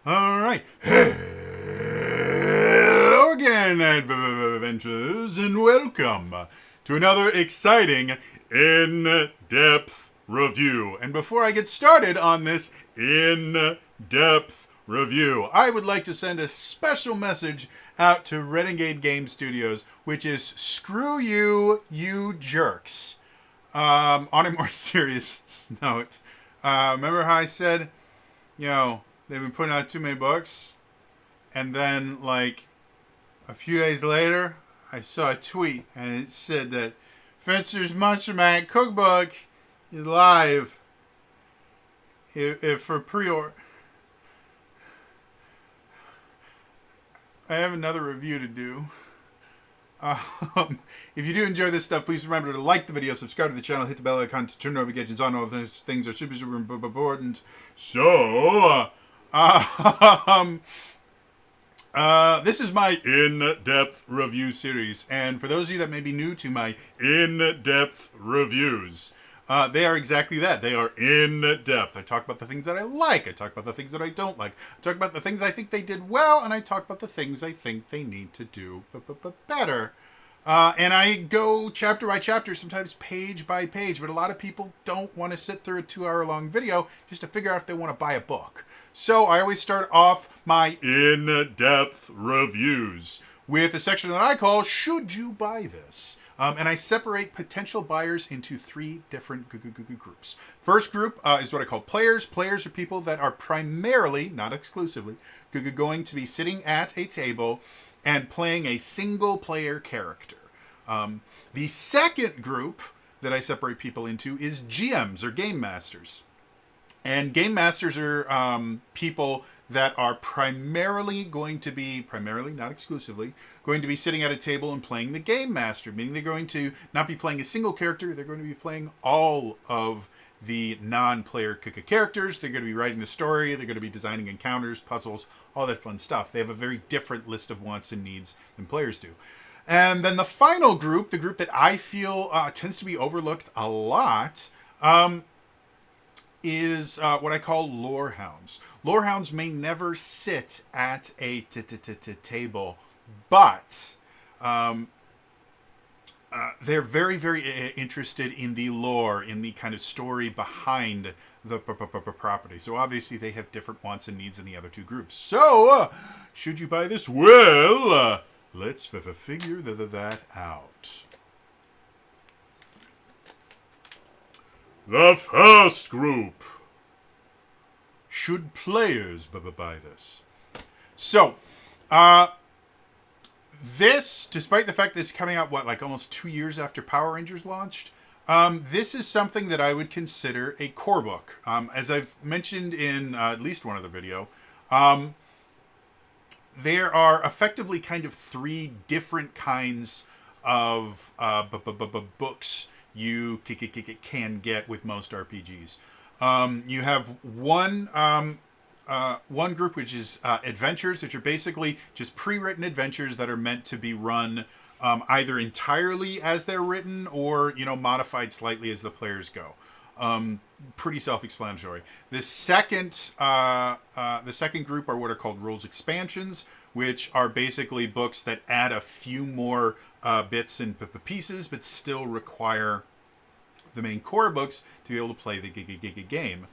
All right. Hello again, adventurers, and welcome to another exciting in-depth review. And before I get started on this in-depth review, I would like to send a special message out to Renegade Game Studios, which is screw you, you jerks. On a more serious note, remember how I said, they've been putting out too many books? And then, like, a few days later, I saw a tweet, and it said that Finster's Monster-Matic Cookbook is live if for pre-order. I have another review to do. If you do enjoy this stuff, please remember to like the video, subscribe to the channel, hit the bell icon to turn notifications on. All those things are super, super important. So, this is my in-depth review series. And for those of you that may be new to my in-depth reviews, they are exactly that. They are in-depth. I talk about the things that I like. I talk about the things that I don't like. I talk about the things I think they did well, and I talk about the things I think they need to do better. And I go chapter by chapter, sometimes page by page, but a lot of people don't want to sit through a 2-hour-long video just to figure out if they want to buy a book. So I always start off my in-depth reviews with a section that I call Should You Buy This? And I separate potential buyers into 3 different groups. First group is what I call players. Players are people that are primarily, not exclusively, going to be sitting at a table and playing a single player character. The second group that I separate people into is GMs or game masters. And game masters are people that are primarily, not exclusively, going to be sitting at a table and playing the game master, meaning they're going to not be playing a single character, they're going to be playing all of the non-player characters. They're going to be writing the story, they're going to be designing encounters, puzzles, all that fun stuff. They have a very different list of wants and needs than players do. And then the final group, the group that I feel tends to be overlooked a lot, is what I call lore hounds. Lore hounds may never sit at a table, but they're very, very interested in the lore, in the kind of story behind the property. So obviously they have different wants and needs than the other 2 groups. So, should you buy this? Well, let's figure that out. The first group. Should players buy this? So, this, despite the fact that it's coming out, almost 2 years after Power Rangers launched, this is something that I would consider a core book. As I've mentioned in at least one other video, there are effectively kind of 3 different kinds of books you can get with most RPGs. You have one group which is adventures, which are basically just pre-written adventures that are meant to be run either entirely as they're written or modified slightly as the players go. Pretty self-explanatory. The second group are what are called rules expansions, which are basically books that add a few more bits and pieces, but still require the main core books to be able to play the game.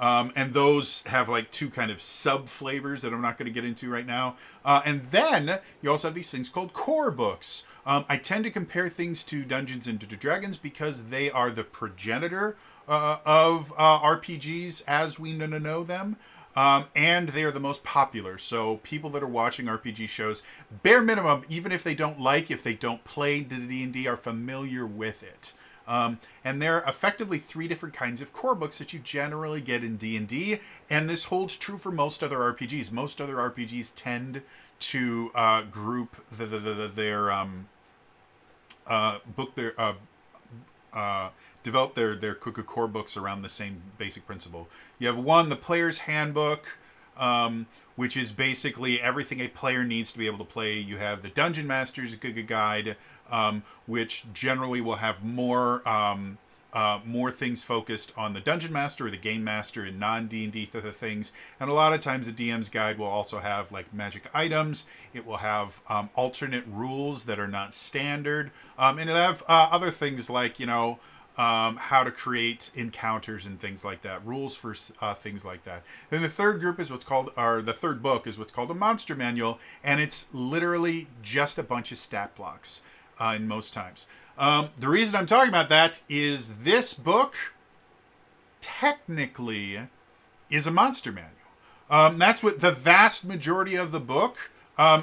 And those have 2 kind of sub flavors that I'm not going to get into right now. And then you also have these things called core books. I tend to compare things to Dungeons and Dragons because they are the progenitor of RPGs as we know them. And they are the most popular. So people that are watching RPG shows, bare minimum, even if they don't play D&D, are familiar with it. And there are effectively 3 different kinds of core books that you generally get in D&D, and this holds true for most other RPGs. Most other RPGs tend to group develop their core books around the same basic principle. You have one, the Player's Handbook, which is basically everything a player needs to be able to play. You have the Dungeon Master's Guide, which generally will have more more things focused on the dungeon master or the game master and non-D&D things. And a lot of times the DM's guide will also have like magic items. It will have alternate rules that are not standard. And it'll have other things like, how to create encounters and things like that. Rules for things like that. Then the third group is the third book is what's called a monster manual. And it's literally just a bunch of stat blocks in most times. The reason I'm talking about that is this book technically is a monster manual. That's what the vast majority of the book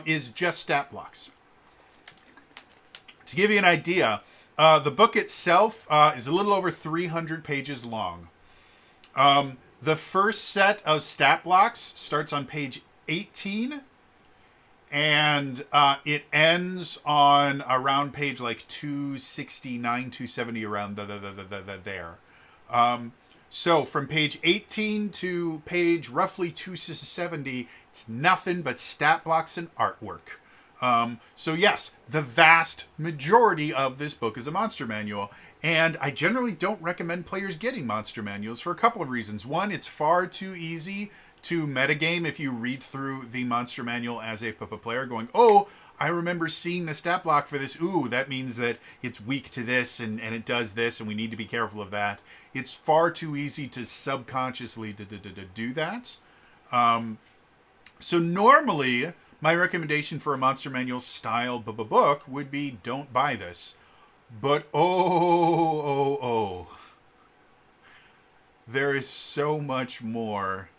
is, just stat blocks. To give you an idea, the book itself is a little over 300 pages long. The first set of stat blocks starts on page 18. And it ends on around page like 269, 270, around there. So from page 18 to page roughly 270, it's nothing but stat blocks and artwork. So yes, the vast majority of this book is a monster manual. And I generally don't recommend players getting monster manuals for a couple of reasons. One, it's far too easy to metagame if you read through the monster manual as a player going, oh, I remember seeing the stat block for this. Ooh, that means that it's weak to this and it does this and we need to be careful of that. It's far too easy to subconsciously do that. So normally, my recommendation for a monster manual style book would be don't buy this. But there is so much more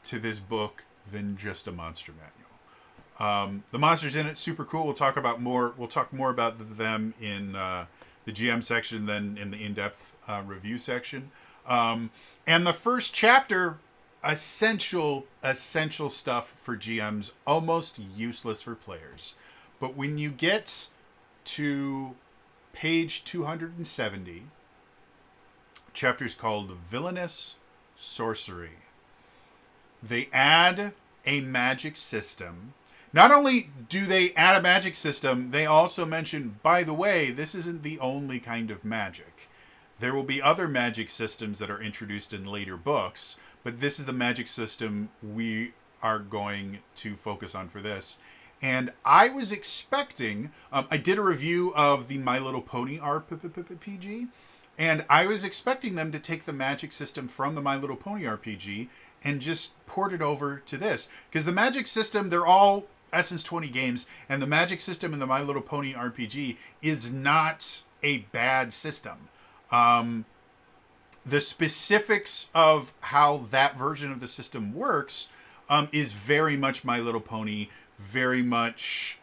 to this book than just a monster manual. The monsters in it, super cool. We'll talk more about them in the GM section than in the in-depth review section. And the first chapter, essential stuff for GMs, almost useless for players. But when you get to page 270, chapter's called Villainous, Sorcery. They add a magic system. Not only do they add a magic system, they also mention, by the way, this isn't the only kind of magic. There will be other magic systems that are introduced in later books, but this is the magic system we are going to focus on for this. And I was expecting, I did a review of the My Little Pony RPG, and I was expecting them to take the magic system from the My Little Pony RPG and just port it over to this. Because the magic system, they're all Essence 20 games, and the magic system in the My Little Pony RPG is not a bad system. The specifics of how that version of the system works is very much My Little Pony, very much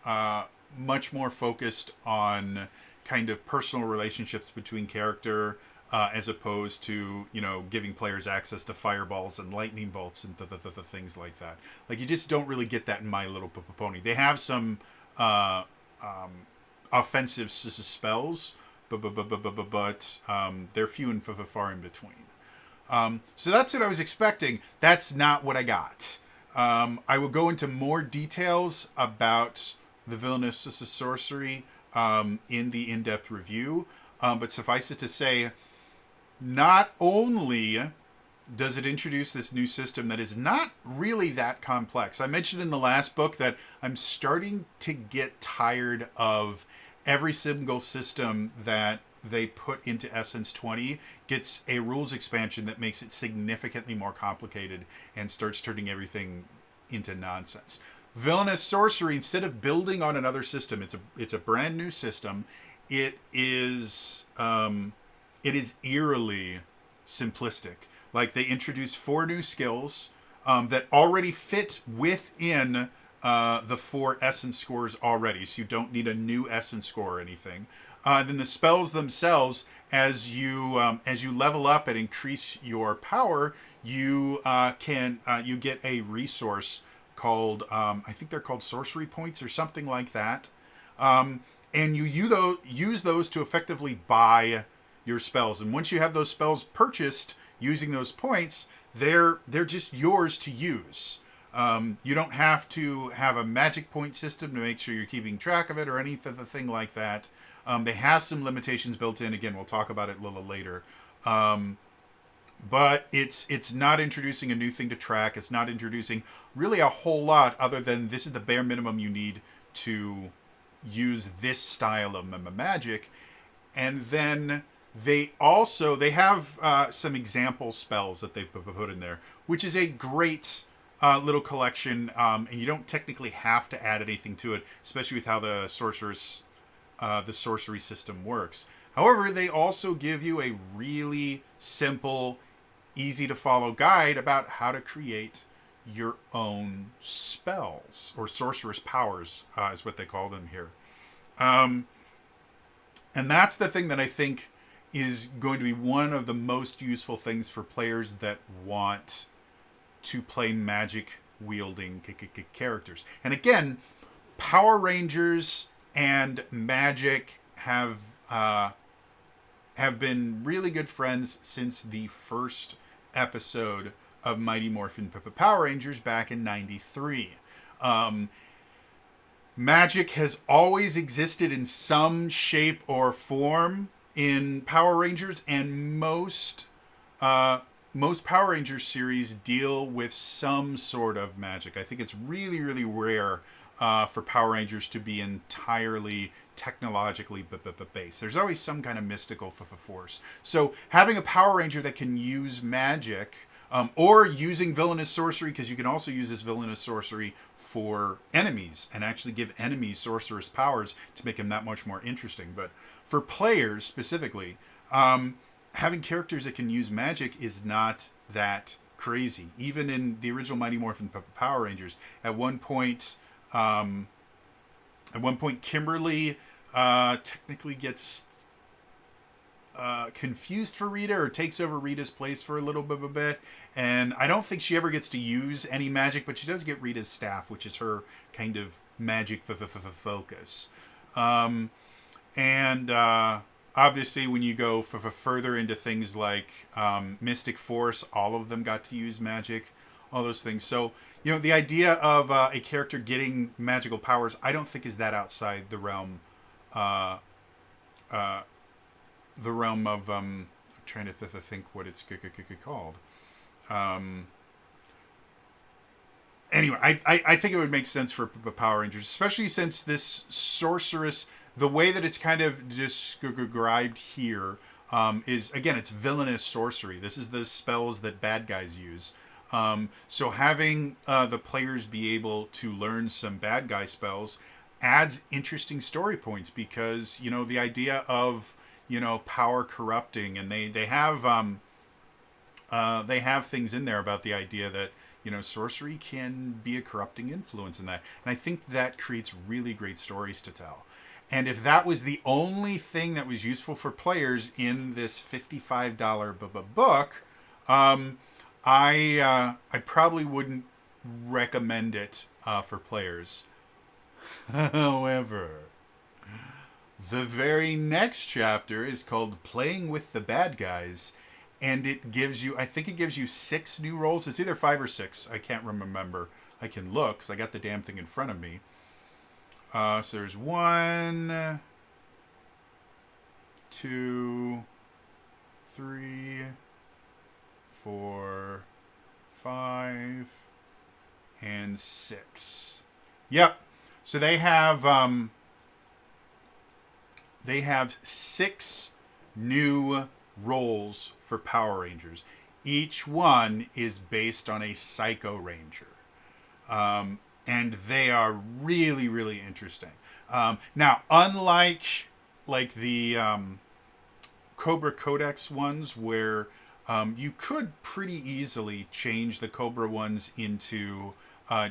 much more focused on kind of personal relationships between character, as opposed to, giving players access to fireballs and lightning bolts and things like that. Like, you just don't really get that in My Little Pony. They have some offensive spells, but they're few and far in between. So that's what I was expecting. That's not what I got. I will go into more details about the Villainous Sorcery in the in-depth review, but suffice it to say, not only does it introduce this new system that is not really that complex. I mentioned in the last book that I'm starting to get tired of every single system that they put into Essence 20 gets a rules expansion that makes it significantly more complicated and starts turning everything into nonsense. Villainous Sorcery, instead of building on another system, it's a brand new system. It is eerily simplistic. Like, they introduce 4 new skills that already fit within the 4 essence scores already, so you don't need a new essence score or anything. Then the spells themselves, as you level up and increase your power, you get a resource called, I think they're called sorcery points or something like that. And you use those to effectively buy your spells. And once you have those spells purchased using those points, they're just yours to use. You don't have to have a magic point system to make sure you're keeping track of it or anything like that. They have some limitations built in. Again, we'll talk about it a little later. But it's not introducing a new thing to track. It's not introducing really a whole lot other than this is the bare minimum you need to use this style of magic. And then they have some example spells that they put in there, which is a great little collection. And you don't technically have to add anything to it, especially with how the sorcery system works. However, they also give you a really simple, easy to follow guide about how to create your own spells, or sorceress powers is what they call them here. And that's the thing that I think is going to be one of the most useful things for players that want to play magic wielding characters. And again, Power Rangers and magic have been really good friends since the first episode of Mighty Morphin Power Rangers back in '93. Magic has always existed in some shape or form in Power Rangers, and most Power Rangers series deal with some sort of magic. I think it's really, really rare for Power Rangers to be entirely technologically based. There's always some kind of mystical force. So having a Power Ranger that can use magic, or using Villainous Sorcery, because you can also use this Villainous Sorcery for enemies and actually give enemies sorceress powers to make them that much more interesting. But for players specifically, having characters that can use magic is not that crazy. Even in the original Mighty Morphin Power Rangers, at one point Kimberly technically gets confused for Rita, or takes over Rita's place for a little bit. And I don't think she ever gets to use any magic, but she does get Rita's staff, which is her kind of magic focus. And obviously, when you go further into things like Mystic Force, all of them got to use magic, all those things. So, the idea of a character getting magical powers, I don't think is that outside the realm of I'm trying to think what it's called. Anyway, I think it would make sense for Power Rangers, especially since this sorceress, the way that it's kind of described here, is, again, it's Villainous Sorcery. This is the spells that bad guys use. So having the players be able to learn some bad guy spells adds interesting story points, because, the idea of, power corrupting, and they have things in there about the idea that, sorcery can be a corrupting influence in that. And I think that creates really great stories to tell. And if that was the only thing that was useful for players in this $55 book, I probably wouldn't recommend it for players. However, the very next chapter is called Playing with the Bad Guys, and it gives you, I think it gives you 6 new roles. It's either 5 or 6. I can't remember. I can look, because I got the damn thing in front of me. So there's 1, 2, 3, 4, 5, and 6. Yep. So they have 6 new roles for Power Rangers. Each one is based on a Psycho Ranger. And they are really, really interesting. Now, unlike the Cobra Codex ones, where you could pretty easily change the Cobra ones into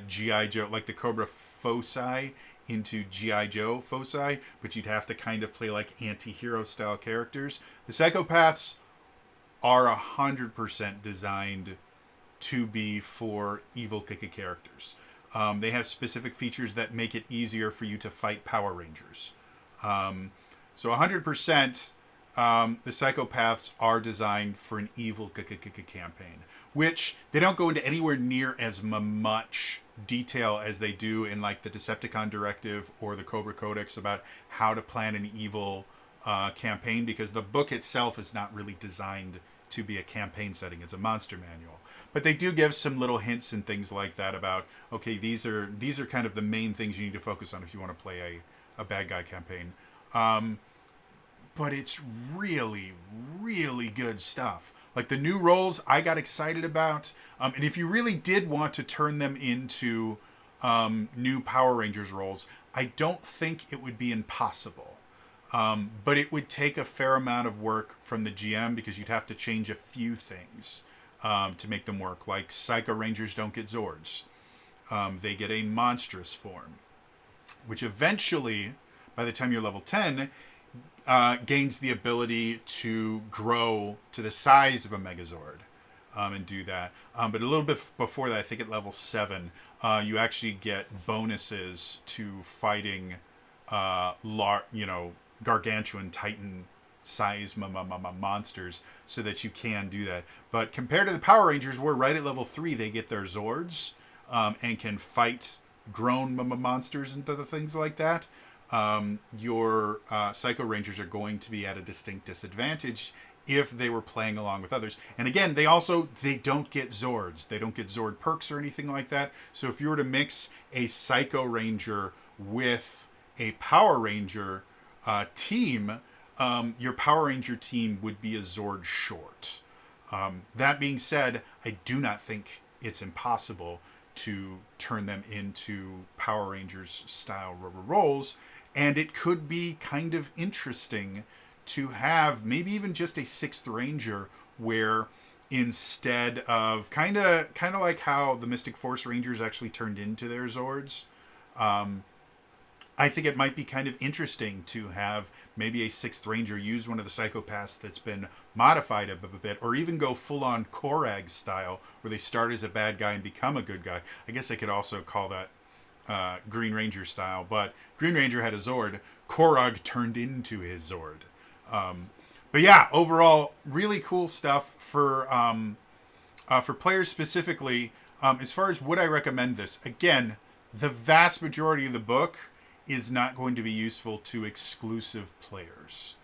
G.I. Joe, like the Cobra Foci into G.I. Joe foci, but you'd have to kind of play like anti-hero style characters. The Psychopaths are 100% designed to be for evil characters. They have specific features that make it easier for you to fight Power Rangers. So 100%, the psychopaths are designed for an evil campaign, which they don't go into anywhere near as much detail as they do in like the Decepticon Directive or the Cobra Codex about how to plan an evil campaign, because the book itself is not really designed to be a campaign setting. It's a monster manual. But they do give some little hints and things like that about, okay, these are kind of the main things you need to focus on if you want to play a bad guy campaign. But it's really, really good stuff. Like the new roles I got excited about. And if you really did want to turn them into new Power Rangers roles, I don't think it would be impossible. But it would take a fair amount of work from the GM, because you'd have to change a few things to make them work. Like Psycho Rangers don't get Zords. They get a monstrous form, which eventually, by the time you're level 10, gains the ability to grow to the size of a Megazord and do that. But a little bit before that, I think at level 7, you actually get bonuses to fighting, gargantuan Titan size monsters, so that you can do that. But compared to the Power Rangers, where right at level 3 they get their Zords and can fight grown monsters and other things like that, your Psycho Rangers are going to be at a distinct disadvantage if they were playing along with others. And again, they don't get Zords. They don't get Zord perks or anything like that. So if you were to mix a Psycho Ranger with a Power Ranger team, your Power Ranger team would be a Zord short. That being said, I do not think it's impossible to turn them into Power Rangers style roles, and it could be kind of interesting to have maybe even just a 6th Ranger, where instead of kind of like how the Mystic Force Rangers actually turned into their Zords, I think it might be kind of interesting to have maybe a 6th Ranger use one of the psychopaths that's been modified a bit, or even go full-on Korag style, where they start as a bad guy and become a good guy. I guess I could also call that Green Ranger style, but Green Ranger had a Zord. Korag turned into his Zord. But yeah, overall, really cool stuff for players specifically. As far as would I recommend this, again, the vast majority of the book is not going to be useful to exclusive players.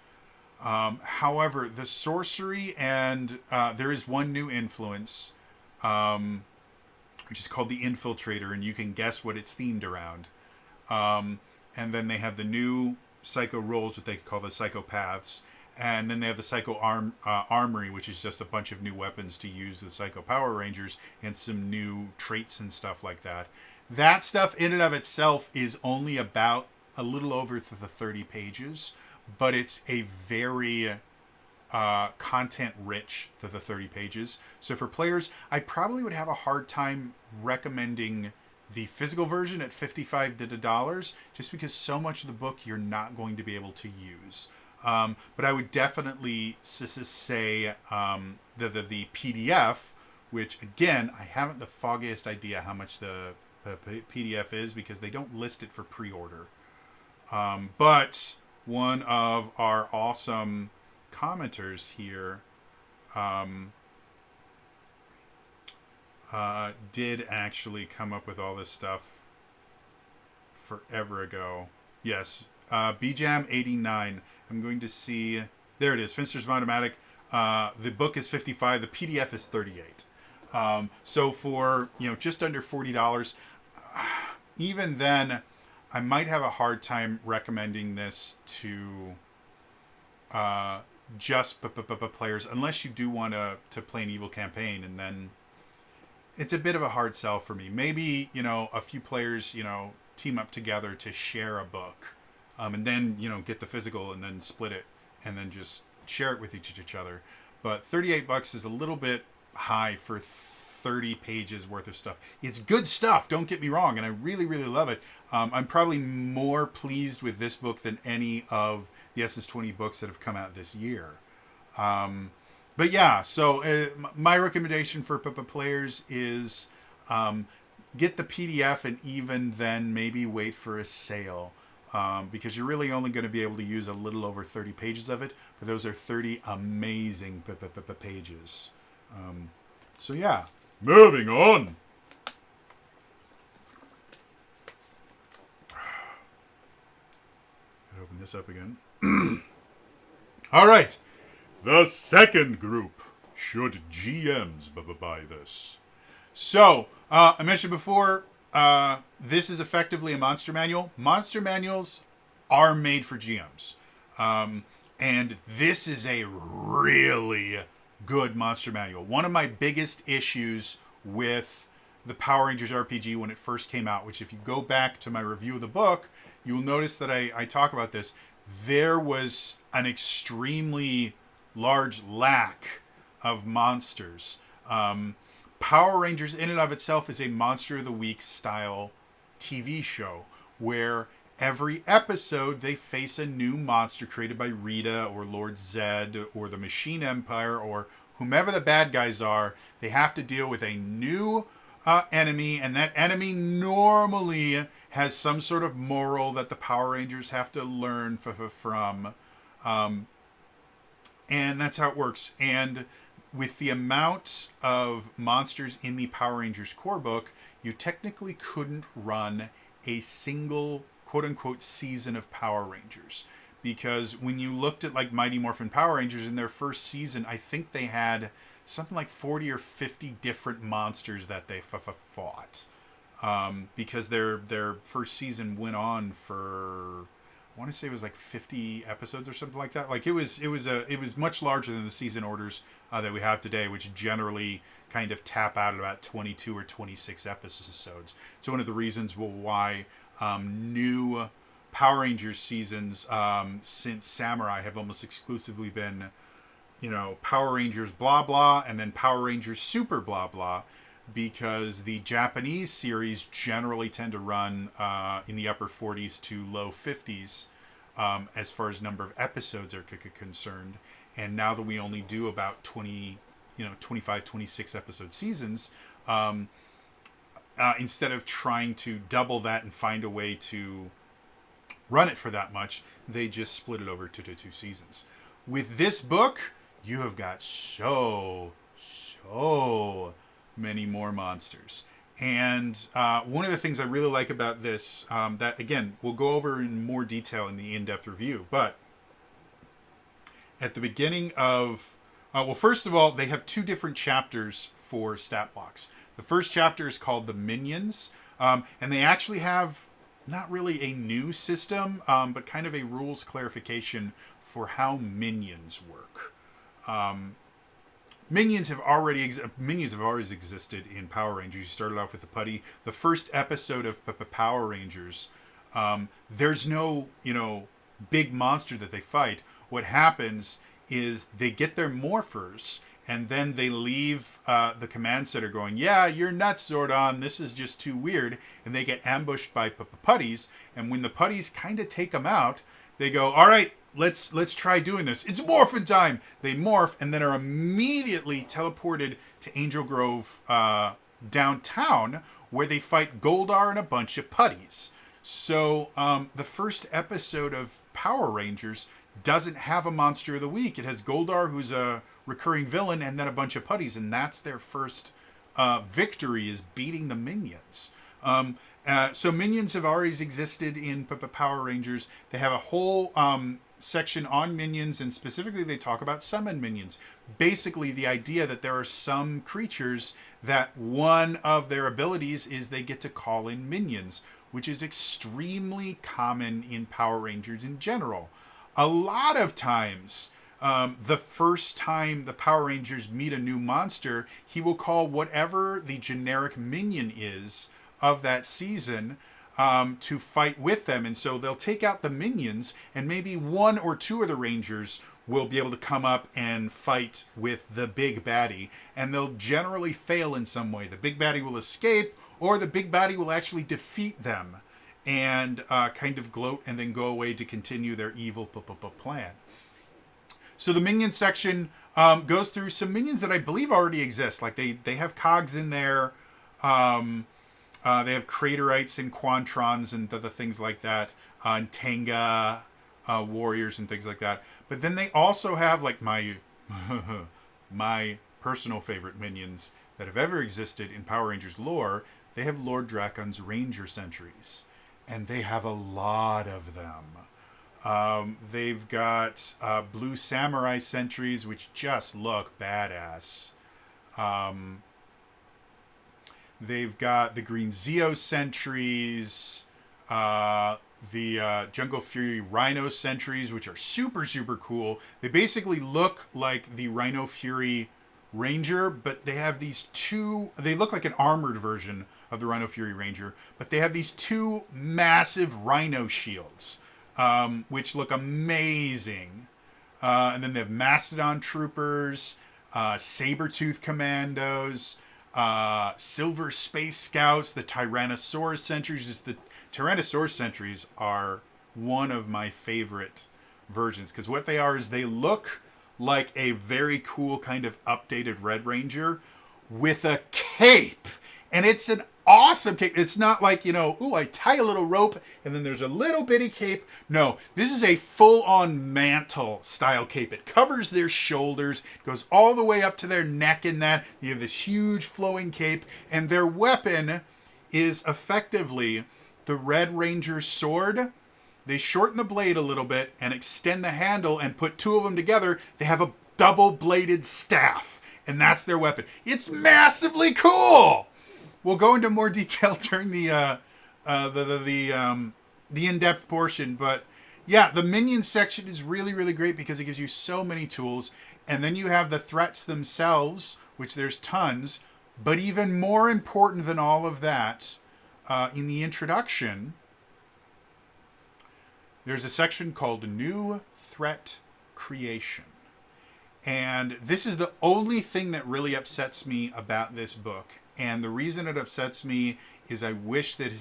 However, the sorcery, and there is one new influence, which is called the Infiltrator, and you can guess what it's themed around. And then they have the new Psycho roles, what they call the Psychopaths, and then they have the Psycho Armory, which is just a bunch of new weapons to use with Psycho Power Rangers, and some new traits and stuff like that. That stuff in and of itself is only about a little over the 30 pages, but it's a very content-rich to the 30 pages. So for players, I probably would have a hard time recommending the physical version at $55, just because so much of the book you're not going to be able to use. But I would definitely say the PDF, which, again, I haven't the foggiest idea how much the PDF is, because they don't list it for pre-order. But one of our awesome commenters here did actually come up with all this stuff forever ago. Yes, BJam89. I'm going to see. There it is. Finster's Monster-Matic. The book is $55. The PDF is $38. So for just under $40, even then, I might have a hard time recommending this to just players, unless you do want to play an evil campaign, and then it's a bit of a hard sell for me. Maybe a few players team up together to share a book, and then get the physical and then split it and then just share it with each other. But $38 is a little bit high for 30 pages worth of stuff. It's good stuff, don't get me wrong, and I really, really love it. I'm probably more pleased with this book than any of the SS20 books that have come out this year. But yeah, so my recommendation for players is get the PDF, and even then maybe wait for a sale. because you're really only going to be able to use a little over 30 pages of it, but those are 30 amazing pages. So yeah, moving on. Open this up again. All right. The second group. Should GMs buy this? So, I mentioned before, this is effectively a monster manual. Monster manuals are made for GMs. And this is a really good monster manual. One of my biggest issues with the Power Rangers RPG when it first came out, which if you go back to my review of the book, you will notice that I talk about this. There was an extremely large lack of monsters. Power Rangers in and of itself is a Monster of the Week style TV show where every episode they face a new monster created by Rita or Lord Zed or the Machine Empire or whomever the bad guys are. They have to deal with a new enemy, and that enemy normally has some sort of moral that the Power Rangers have to learn from. And that's how it works. And with the amount of monsters in the Power Rangers core book, you technically couldn't run a single quote-unquote season of Power Rangers. Because when you looked at like Mighty Morphin Power Rangers in their first season, I think they had something like 40 or 50 different monsters that they fought. Because their first season went on for, I want to say it was like 50 episodes or something like that. Like it was much larger than the season orders that we have today, which generally kind of tap out at about 22 or 26 episodes. So one of the reasons why new Power Rangers seasons since Samurai have almost exclusively been, Power Rangers blah blah and then Power Rangers Super blah blah, because the Japanese series generally tend to run in the upper 40s to low 50s as far as number of episodes are concerned. And now that we only do about 25, 26 episode seasons, instead of trying to double that and find a way to run it for that much, they just split it over to 2 seasons. With this book, you have got so many more monsters. And one of the things I really like about this, that again, we'll go over in more detail in the in-depth review, but at the beginning of, first of all, they have 2 different chapters for stat blocks. The first chapter is called the Minions, and they actually have not really a new system, but kind of a rules clarification for how minions work. Minions have always existed in Power Rangers. You started off with the putty. The first episode of Power Rangers, there's no, big monster that they fight. What happens is they get their morphers, and then they leave the command center going, yeah, you're nuts, Zordon. This is just too weird. And they get ambushed by putties. And when the putties kind of take them out, they go, all right, let's try doing this. It's morphin' time. They morph and then are immediately teleported to Angel Grove downtown, where they fight Goldar and a bunch of putties. So the first episode of Power Rangers doesn't have a Monster of the Week. It has Goldar, who's a recurring villain, and then a bunch of putties, and that's their first victory, is beating the Minions. So Minions have always existed in Power Rangers. They have a whole section on Minions, and specifically they talk about summon Minions. Basically, the idea that there are some creatures that one of their abilities is they get to call in minions, which is extremely common in Power Rangers in general. A lot of times, the first time the Power Rangers meet a new monster, he will call whatever the generic minion is of that season to fight with them. And so they'll take out the minions, and maybe 1 or 2 of the Rangers will be able to come up and fight with the big baddie. And they'll generally fail in some way. The big baddie will escape, or the big baddie will actually defeat them and kind of gloat and then go away to continue their evil plan. So the minion section goes through some minions that I believe already exist. Like they have cogs in there. They have Craterites and Quantrons and other things like that, and Tenga warriors and things like that. But then they also have like my my personal favorite minions that have ever existed in Power Rangers lore. They have Lord Dracon's Ranger Sentries, and they have a lot of them. They've got Blue Samurai Sentries, which just look badass. They've got the Green Zeo Sentries, the Jungle Fury Rhino Sentries, which are super, super cool. They basically look like the Rhino Fury Ranger, but they have these two... They look like an armored version of the Rhino Fury Ranger, but they have these two massive Rhino shields, which look amazing. And then they have Mastodon Troopers, Sabertooth Commandos, Silver Space Scouts, the Tyrannosaurus Sentries. The Tyrannosaurus Sentries are one of my favorite versions, because what they are is they look like a very cool kind of updated Red Ranger with a cape. And it's an awesome cape. It's not like, ooh, I tie a little rope and then there's a little bitty cape. No, this is a full-on mantle style cape. It covers their shoulders, goes all the way up to their neck in that. You have this huge flowing cape, and their weapon is effectively the Red Ranger's sword. They shorten the blade a little bit and extend the handle and put two of them together. They have a double-bladed staff, and that's their weapon. It's massively cool! We'll go into more detail during the in-depth portion, but yeah, the minion section is really, really great because it gives you so many tools, and then you have the threats themselves, which there's tons, but even more important than all of that, in the introduction, there's a section called New Threat Creation. And this is the only thing that really upsets me about this book. And the reason it upsets me is I wish that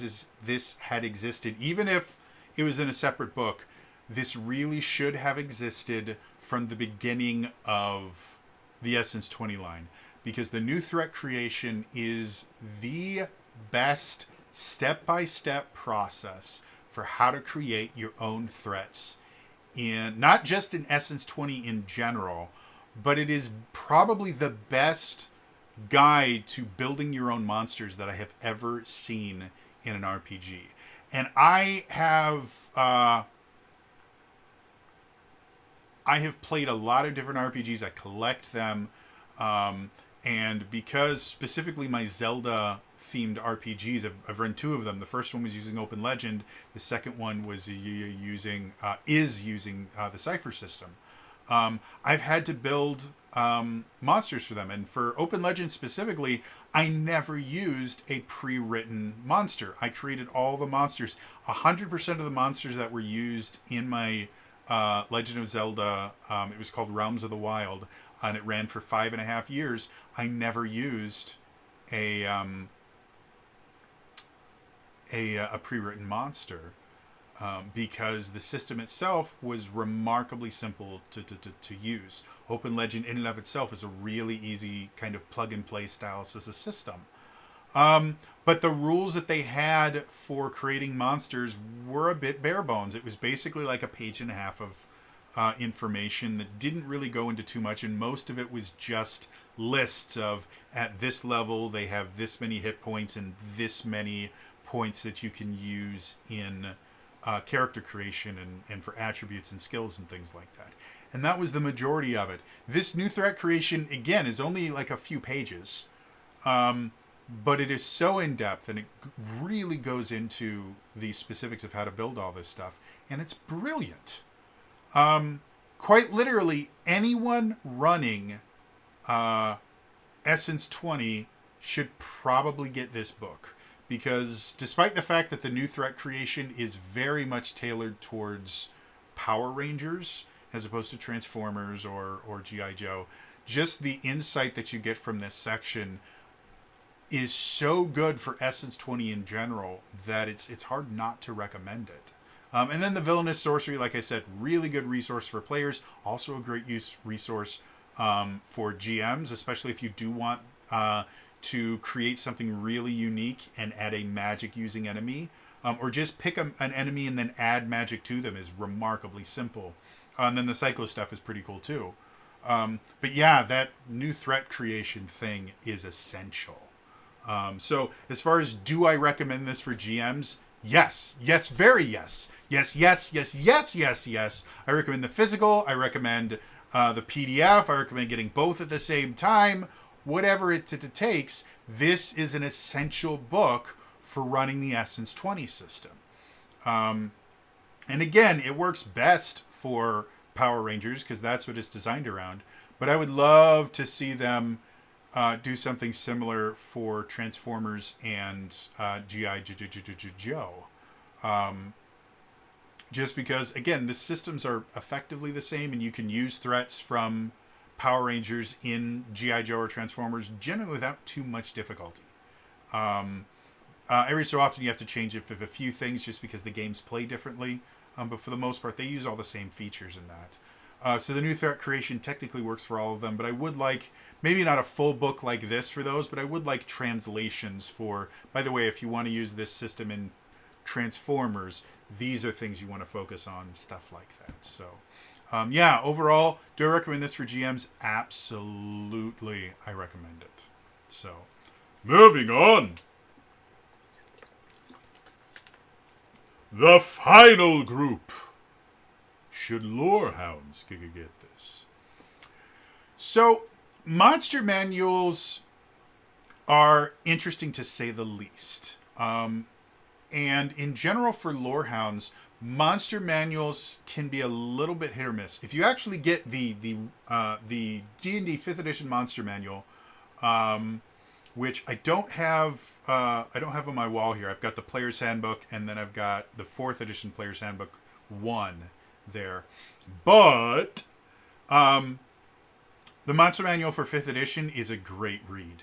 this had existed. Even if it was in a separate book, this really should have existed from the beginning of the Essence 20 line. Because the New Threat Creation is the best step-by-step process for how to create your own threats. Not just in Essence 20 in general, but it is probably the best guide to building your own monsters that I have ever seen in an RPG. And I have played a lot of different RPGs. I collect them. And because specifically my Zelda themed RPGs, I've run two of them. The first one was using Open Legend. The second one was using the Cypher system. I've had to build monsters for them. And for Open Legend specifically, I never used a pre-written monster. I created all the monsters. 100% of the monsters that were used in my Legend of Zelda, it was called Realms of the Wild, and it ran for 5.5 years. I never used a pre-written monster. Because the system itself was remarkably simple to use. Open Legend in and of itself is a really easy kind of plug-and-play style as a system. But the rules that they had for creating monsters were a bit bare bones. It was basically like a page and a half of information that didn't really go into too much, and most of it was just lists of, at this level, they have this many hit points and this many points that you can use in character creation and for attributes and skills and things like that. And that was the majority of it. This New Threat Creation, again, is only like a few pages. But it is so in-depth, and it really goes into the specifics of how to build all this stuff. And it's brilliant. Quite literally, anyone running Essence 20 should probably get this book. Because despite the fact that the New Threat Creation is very much tailored towards Power Rangers as opposed to Transformers or G.I. Joe, just the insight that you get from this section is so good for Essence 20 in general that it's hard not to recommend it. And then the Villainous Sorcery, like I said, really good resource for players. Also a great resource for GMs, especially if you do want to create something really unique and add a magic using enemy, or just pick an enemy and then add magic to them is remarkably simple. And then the psycho stuff is pretty cool too. But yeah, that new threat creation thing is essential. So as far as do I recommend this for GMs? Yes. Yes, very yes. Yes, yes, yes, yes, yes, yes. I recommend the physical. I recommend the PDF. I recommend getting both at the same time. Whatever it takes, this is an essential book for running the Essence 20 system. And again, it works best for Power Rangers because that's what it's designed around. But I would love to see them do something similar for Transformers and G.I. Joe. Just because, again, the systems are effectively the same, and you can use threats from Power Rangers in G.I. Joe or Transformers generally without too much difficulty. Every so often you have to change it with a few things just because the games play differently. But for the most part, they use all the same features in that. So the new threat creation technically works for all of them, but I would like, maybe not a full book like this for those, but I would like translations for, by the way, if you want to use this system in Transformers, these are things you want to focus on, stuff like that. So, yeah, overall, do I recommend this for GMs? Absolutely, I recommend it. So, moving on. The final group. Should lore hounds get this? So, monster manuals are interesting to say the least. And in general for lore hounds, monster manuals can be a little bit hit or miss. If you actually get the D&D 5th edition monster manual, which I don't have on my wall here. I've got the Player's Handbook, and then I've got the 4th edition Player's Handbook 1 there. But the Monster Manual for 5th edition is a great read.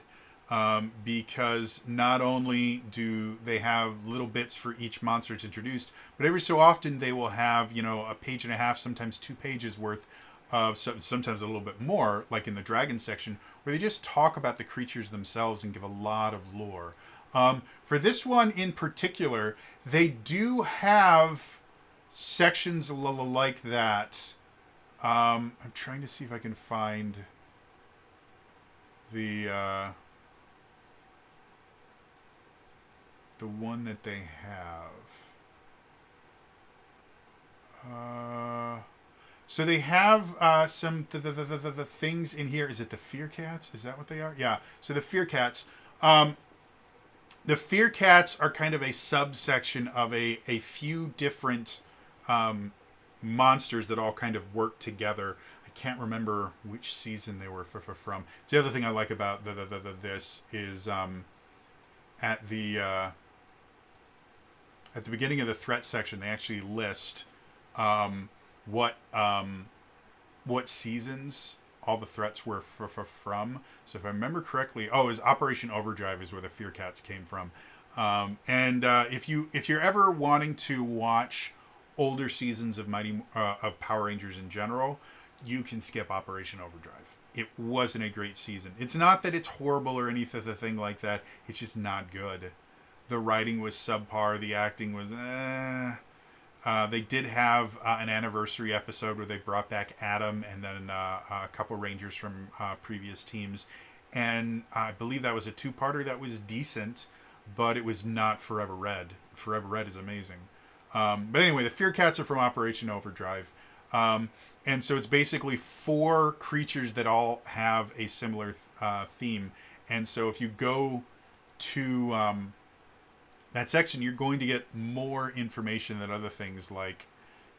Because not only do they have little bits for each monster it's introduced, but every so often they will have, a page and a half, sometimes 2 pages worth of, sometimes a little bit more, like in the dragon section, where they just talk about the creatures themselves and give a lot of lore. For this one in particular, they do have sections like that. I'm trying to see if I can find the one that they have. So they have some the things in here. Is it the Fear Cats? Is that what they are? Yeah. So the Fear Cats. The Fear Cats are kind of a subsection of a few different monsters that all kind of work together. I can't remember which season they were from. It's the other thing I like about this is at the beginning of the threat section, they actually list what seasons all the threats were from. So if I remember correctly, it was Operation Overdrive is where the Fear Cats came from. And if you're ever wanting to watch older seasons of of Power Rangers in general, you can skip Operation Overdrive. It wasn't a great season. It's not that it's horrible or anything like that. It's just not good. The writing was subpar. The acting was they did have an anniversary episode where they brought back Adam and then a couple Rangers from previous teams. And I believe that was a 2-parter that was decent, but it was not Forever Red. Forever Red is amazing. But anyway, the Fear Cats are from Operation Overdrive. And so it's basically 4 creatures that all have a similar theme. And so if you go to that section, you're going to get more information than other things like,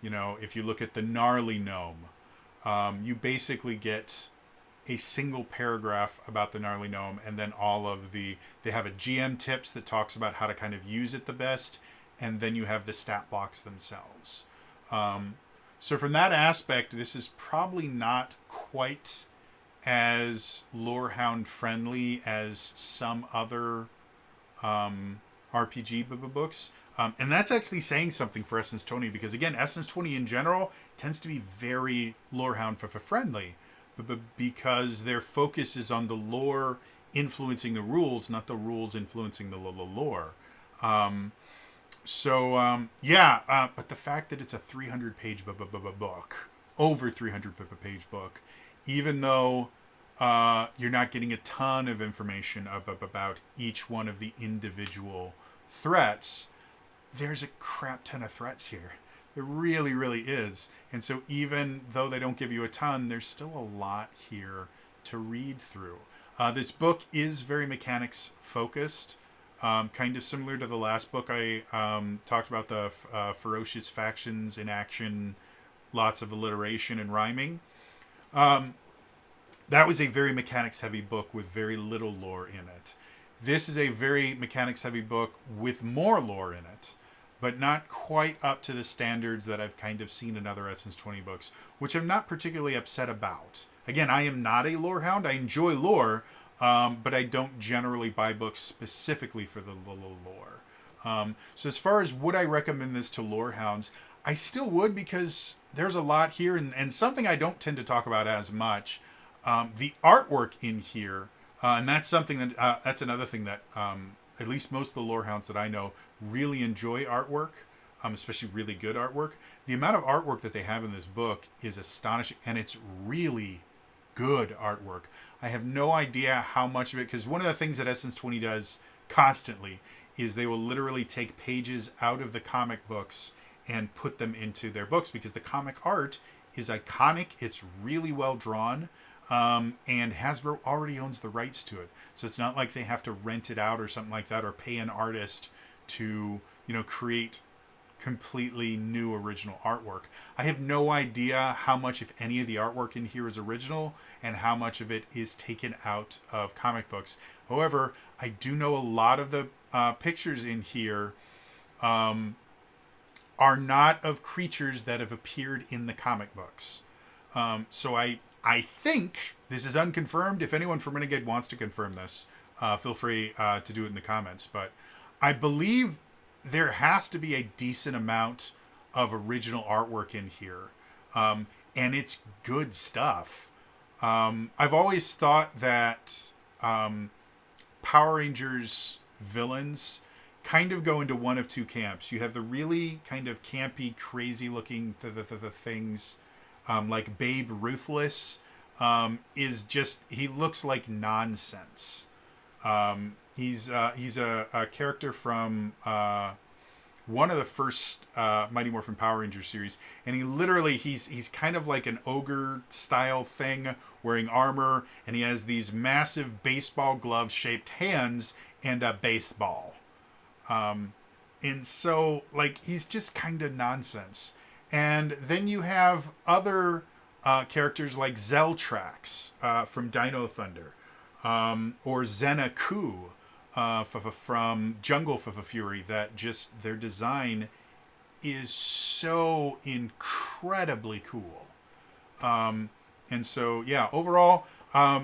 if you look at the Gnarly Gnome, you basically get a single paragraph about the Gnarly Gnome, and then they have a GM tips that talks about how to kind of use it the best, and then you have the stat blocks themselves. So from that aspect, this is probably not quite as Lorehound friendly as some other RPG books. And that's actually saying something for Essence 20, because again, Essence 20 in general tends to be very Lorehound friendly, but because their focus is on the lore influencing the rules, not the rules influencing the lore. But the fact that it's a 300-page book, over 300-page book, even though you're not getting a ton of information about each one of the individual threats, there's a crap ton of threats here. There really, really is. And so even though they don't give you a ton, there's still a lot here to read through. This book is very mechanics focused, kind of similar to the last book I talked about, the ferocious factions in action, lots of alliteration and rhyming. That was a very mechanics heavy book with very little lore in it. This is a very mechanics heavy book with more lore in it, but not quite up to the standards that I've kind of seen in other Essence 20 books, which I'm not particularly upset about. Again, I am not a lore hound. I enjoy lore, but I don't generally buy books specifically for the lore. So as far as would I recommend this to lore hounds, I still would, because there's a lot here, and something I don't tend to talk about as much. The artwork in here, and that's something that that's another thing that at least most of the lore hounds that I know really enjoy artwork, especially really good artwork. The amount of artwork that they have in this book is astonishing, and it's really good artwork. I have no idea how much of it, because one of the things that Essence 20 does constantly is they will literally take pages out of the comic books and put them into their books, because the comic art is iconic. It's really well drawn, and Hasbro already owns the rights to it. So it's not like they have to rent it out or something like that, or pay an artist to, create completely new original artwork. I have no idea how much, if any, of the artwork in here is original and how much of it is taken out of comic books. However, I do know a lot of the pictures in here are not of creatures that have appeared in the comic books. So I think, this is unconfirmed. If anyone from Renegade wants to confirm this, feel free to do it in the comments. But I believe there has to be a decent amount of original artwork in here. And it's good stuff. I've always thought that Power Rangers villains kind of go into one of two camps. You have the really kind of campy, crazy looking things, like Babe Ruthless, is just, he looks like nonsense. He's a character from one of the first Mighty Morphin Power Rangers series, and he literally, he's kind of like an ogre style thing, wearing armor, and he has these massive baseball glove shaped hands and a baseball. And so, like, he's just kind of nonsense. And then you have other characters like Zeltrax from Dino Thunder, or Zenaku from Jungle Fury, that just, their design is so incredibly cool. And so, yeah, overall,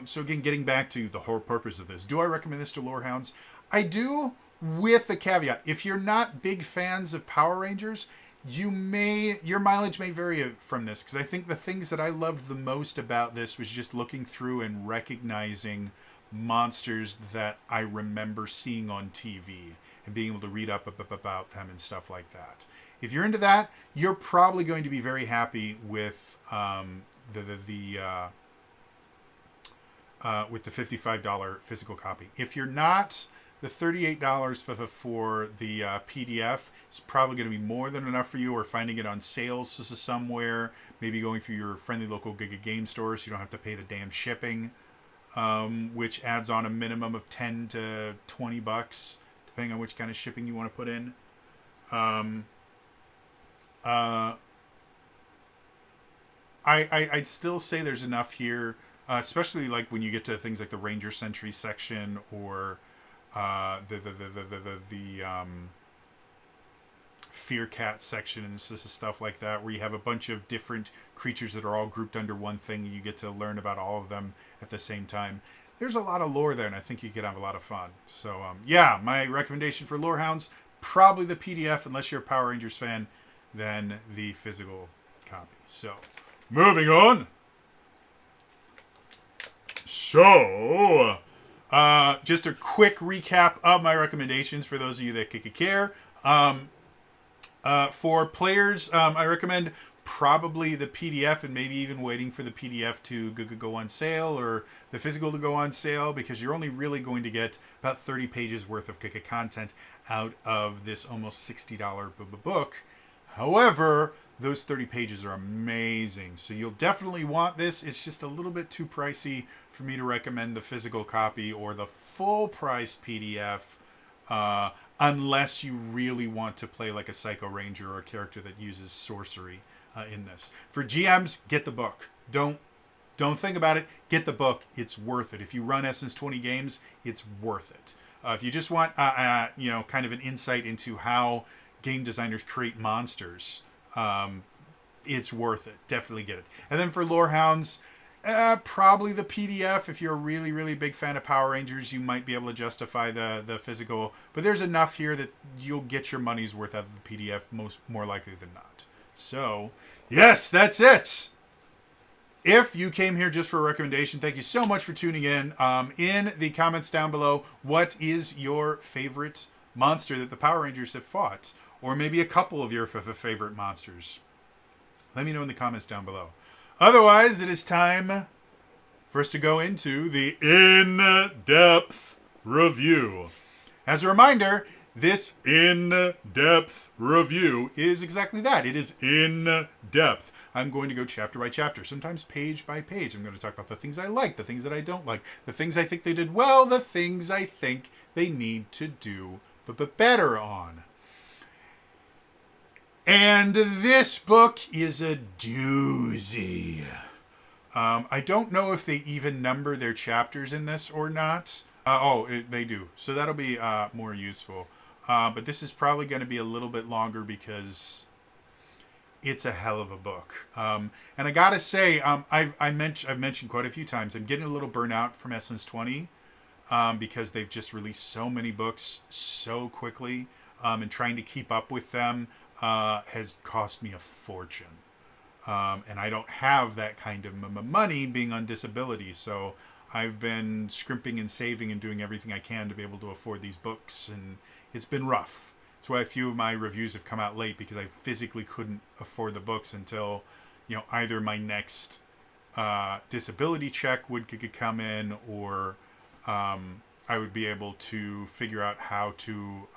so again, getting back to the whole purpose of this, do I recommend this to lorehounds? I do, with a caveat. If you're not big fans of Power Rangers, your mileage may vary from this, because I think the things that I loved the most about this was just looking through and recognizing monsters that I remember seeing on TV and being able to read up about them and stuff like that. If you're into that, you're probably going to be very happy with the $55 physical copy. If you're not, the $38 for the PDF is probably going to be more than enough for you, or finding it on sales somewhere, maybe going through your friendly local Giga game store so you don't have to pay the damn shipping, which adds on a minimum of $10 to $20, depending on which kind of shipping you want to put in. I'd still say there's enough here, especially like when you get to things like the Ranger Sentry section, or the Fear Cat section, and stuff like that, where you have a bunch of different creatures that are all grouped under one thing, and you get to learn about all of them at the same time. There's a lot of lore there, and I think you could have a lot of fun. So, yeah, my recommendation for Lorehounds, probably the PDF, unless you're a Power Rangers fan, then the physical copy. So, moving on. So, Just a quick recap of my recommendations for those of you that could care. For players, I recommend probably the PDF and maybe even waiting for the PDF to go on sale or the physical to go on sale, because you're only really going to get about 30 pages worth of content out of this almost $60 book. However, those 30 pages are amazing, so you'll definitely want this. It's just a little bit too pricey for me to recommend the physical copy or the full price PDF, unless you really want to play like a Psycho Ranger or a character that uses sorcery in this. For GMs, get the book. Don't think about it. Get the book. It's worth it. If you run Essence 20 games, it's worth it. If you just want, kind of an insight into how game designers create monsters, it's worth it. Definitely get it. And then for Lore Hounds, probably the PDF. If you're a really, really big fan of Power Rangers, you might be able to justify the physical. But there's enough here that you'll get your money's worth out of the PDF, more likely than not. So, yes, that's it. If you came here just for a recommendation, thank you so much for tuning in. In the comments down below, what is your favorite monster that the Power Rangers have fought? Or maybe a couple of your favorite monsters. Let me know in the comments down below. Otherwise, it is time for us to go into the in-depth review. As a reminder, this in-depth review is exactly that. It is in-depth. I'm going to go chapter by chapter, sometimes page by page. I'm going to talk about the things I like, the things that I don't like, the things I think they did well, the things I think they need to do but better on. And this book is a doozy. I don't know if they even number their chapters in this or not. They do. So that'll be more useful. But this is probably going to be a little bit longer because it's a hell of a book. And I gotta say, I've mentioned quite a few times, I'm getting a little burnout from Essence 20 because they've just released so many books so quickly, and trying to keep up with them has cost me a fortune. And I don't have that kind of money being on disability, so I've been scrimping and saving and doing everything I can to be able to afford these books, and it's been rough. That's why a few of my reviews have come out late, because I physically couldn't afford the books until, either my next disability check could come in, or I would be able to figure out how to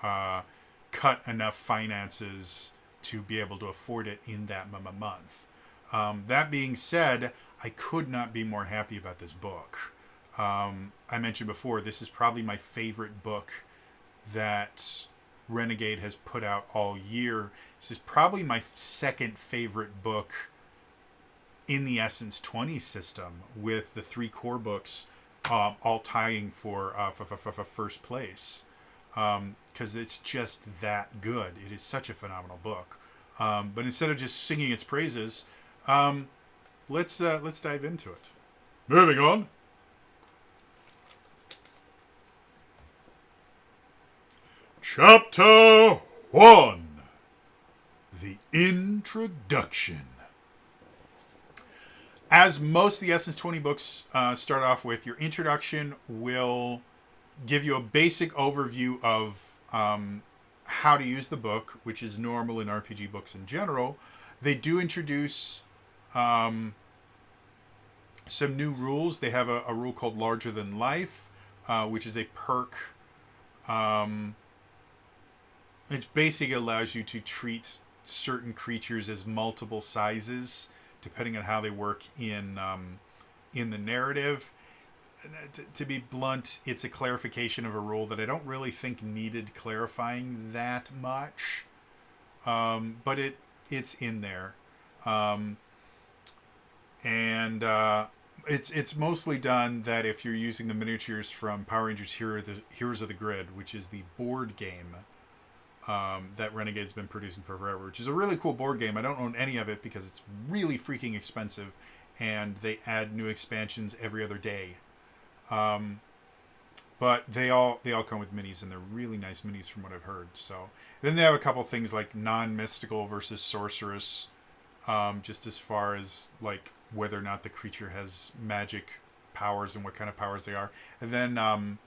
cut enough finances to be able to afford it in that month. That being said, I could not be more happy about this book. I mentioned before, this is probably my favorite book that Renegade has put out all year. This is probably my second favorite book in the Essence 20 system, with the 3 core books all tying for first place. Because it's just that good. It is such a phenomenal book. But instead of just singing its praises, let's dive into it. Moving on. Chapter 1. The Introduction. As most of the Essence 20 books start off with, your introduction will give you a basic overview of how to use the book, which is normal in RPG books in general. They do introduce some new rules. They have a rule called Larger Than Life, which is a perk. It basically allows you to treat certain creatures as multiple sizes, depending on how they work in the narrative. To be blunt, it's a clarification of a rule that I don't really think needed clarifying that much, but it's in there, and it's mostly done that if you're using the miniatures from Power Rangers Heroes of the Grid, which is the board game that Renegade's been producing for forever, which is a really cool board game. I don't own any of it because it's really freaking expensive, and they add new expansions every other day. But they all come with minis, and they're really nice minis from what I've heard. So then they have a couple things like non-mystical versus sorceress, just as far as like whether or not the creature has magic powers and what kind of powers they are. And then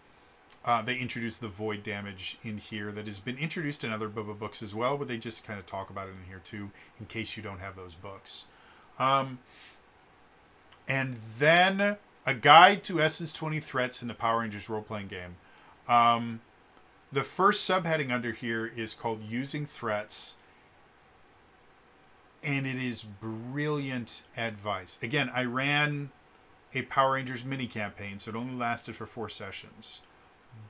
they introduce the void damage in here that has been introduced in other books as well, but they just kind of talk about it in here too, in case you don't have those books. And then a guide to Essence 20 threats in the Power Rangers role-playing game. The first subheading under here is called Using Threats, and it is brilliant advice. Again, I ran a Power Rangers mini campaign, so it only lasted for 4 sessions.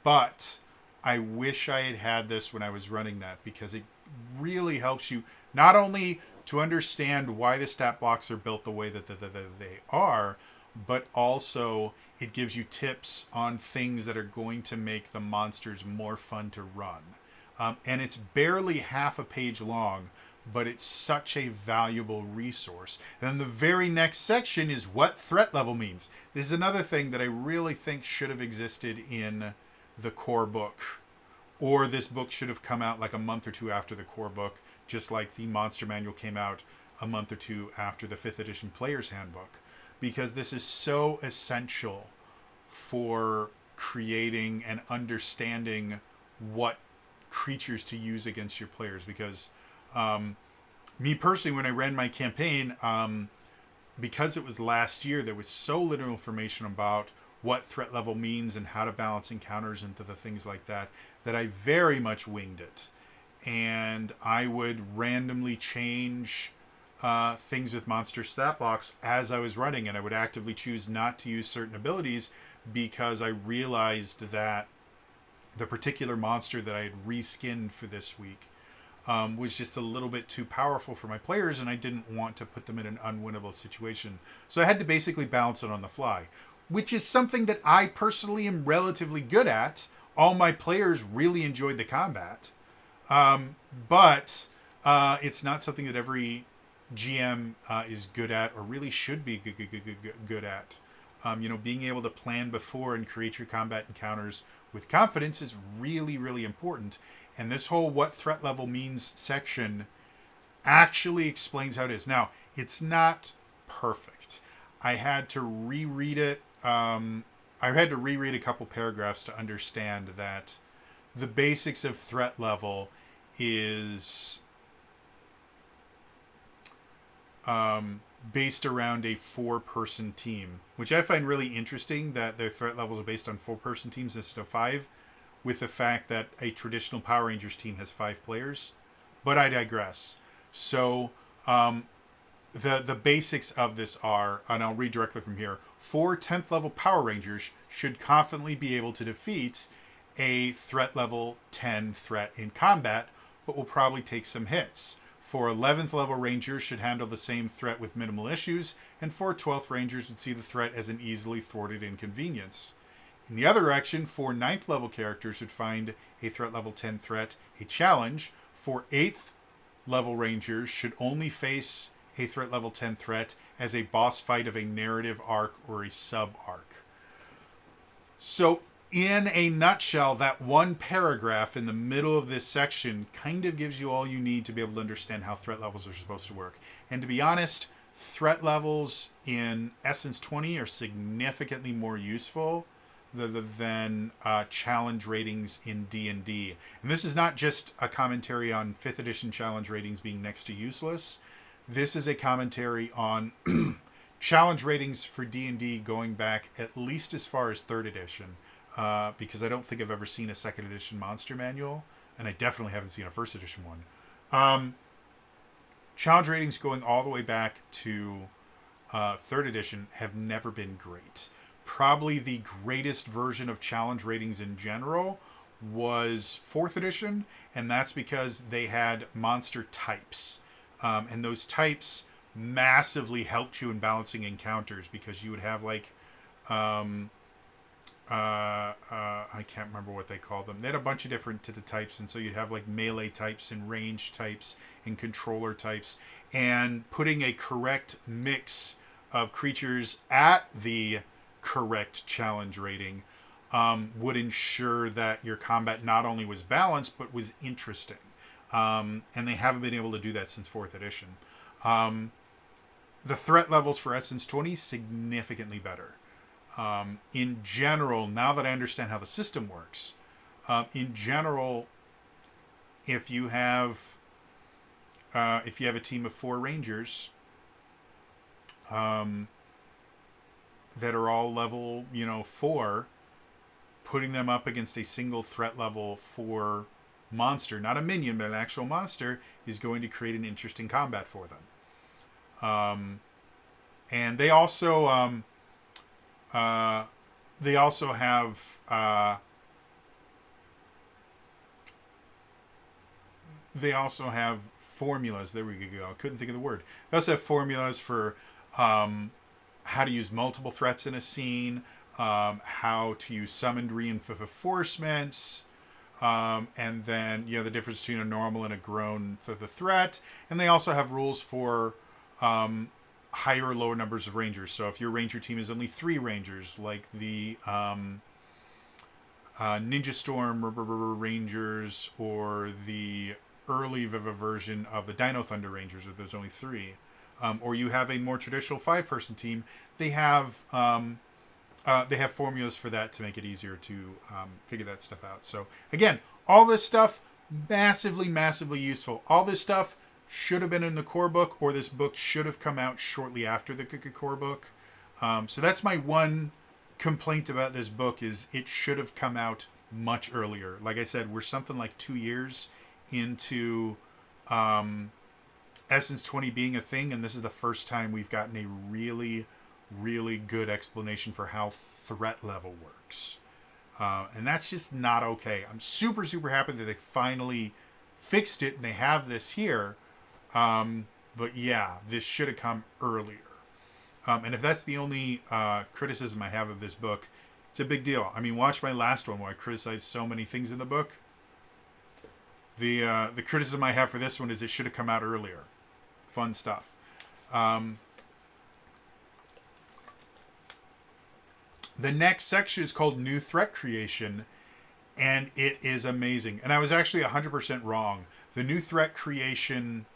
But I wish I had had this when I was running that, because it really helps you not only to understand why the stat blocks are built the way that they are, but also it gives you tips on things that are going to make the monsters more fun to run. And it's barely half a page long, but it's such a valuable resource. And then the very next section is what threat level means. This is another thing that I really think should have existed in the core book. Or this book should have come out like a month or 2 after the core book, just like the Monster Manual came out a month or 2 after the 5th edition Player's Handbook. Because this is so essential for creating and understanding what creatures to use against your players. Because me personally, when I ran my campaign, because it was last year, there was so little information about what threat level means and how to balance encounters and the things like that, that I very much winged it. And I would randomly change things with monster stat blocks as I was running, and I would actively choose not to use certain abilities because I realized that the particular monster that I had reskinned for this week was just a little bit too powerful for my players, and I didn't want to put them in an unwinnable situation. So I had to basically balance it on the fly, which is something that I personally am relatively good at. All my players really enjoyed the combat, but it's not something that every GM is good at, or really should be good at. Being able to plan before and create your combat encounters with confidence is really, really important. And this whole what threat level means section actually explains how it is. Now, it's not perfect. I had to reread it. I had to reread a couple paragraphs to understand that the basics of threat level is based around a 4-person team, which I find really interesting that their threat levels are based on 4-person teams instead of 5, with the fact that a traditional Power Rangers team has 5 players. But I digress. So the basics of this are, and I'll read directly from here, 4 10th level Power Rangers should confidently be able to defeat a threat level 10 threat in combat, but will probably take some hits. 4 11th level Rangers should handle the same threat with minimal issues, and 4 12th Rangers would see the threat as an easily thwarted inconvenience. In the other direction, 4 9th level characters would find a threat level 10 threat a challenge. 4 8th level Rangers should only face a threat level 10 threat as a boss fight of a narrative arc or a sub-arc. So, in a nutshell, that one paragraph in the middle of this section kind of gives you all you need to be able to understand how threat levels are supposed to work. And to be honest, threat levels in Essence 20 are significantly more useful than challenge ratings in D&D. And this is not just a commentary on 5th edition challenge ratings being next to useless. This is a commentary on challenge ratings for D&D going back at least as far as 3rd edition. Because I don't think I've ever seen a 2nd edition Monster Manual, and I definitely haven't seen a 1st edition one. Challenge ratings going all the way back to 3rd edition have never been great. Probably the greatest version of challenge ratings in general was 4th edition, and that's because they had monster types. And those types massively helped you in balancing encounters, because you would have like... I can't remember what they called them. They had a bunch of different types, and so you'd have like melee types and range types and controller types, and putting a correct mix of creatures at the correct challenge rating would ensure that your combat not only was balanced but was interesting. And they haven't been able to do that since 4th edition. The threat levels for Essence 20 significantly better. In general, now that I understand how the system works, in general, if you have a team of 4 Rangers that are all level 4, putting them up against a single threat level 4 monster, not a minion but an actual monster, is going to create an interesting combat for them. And they also have formulas. There we go. I couldn't think of the word. They also have formulas for how to use multiple threats in a scene, how to use summoned reinforcements, and then the difference between a normal and a grown threat. And they also have rules for higher or lower numbers of rangers. So if your ranger team is only 3 rangers, like the Ninja Storm Rangers, or the early version of the Dino Thunder Rangers, where there's only 3, or you have a more traditional 5-person team, they have formulas for that to make it easier to figure that stuff out. So again, all this stuff, massively useful. All this stuff should have been in the core book, or this book should have come out shortly after the core book. So that's my one complaint about this book, is it should have come out much earlier. Like I said, we're something like 2 years into Essence 20 being a thing, and this is the first time we've gotten a really good explanation for how threat level works. And that's just not okay. I'm super happy that they finally fixed it and they have this here. But yeah, this should have come earlier. And if that's the only criticism I have of this book, it's a big deal. I mean, watch my last one where I criticized so many things in the book. The criticism I have for this one is it should have come out earlier. Fun stuff. The next section is called New Threat Creation, and it is amazing. And I was actually 100% wrong. The New Threat Creation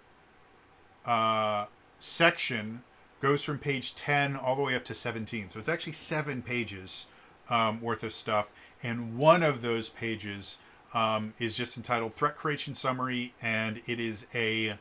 section goes from page 10 all the way up to 17. So it's actually 7 pages worth of stuff. And one of those pages is just entitled Threat Creation Summary, and it is a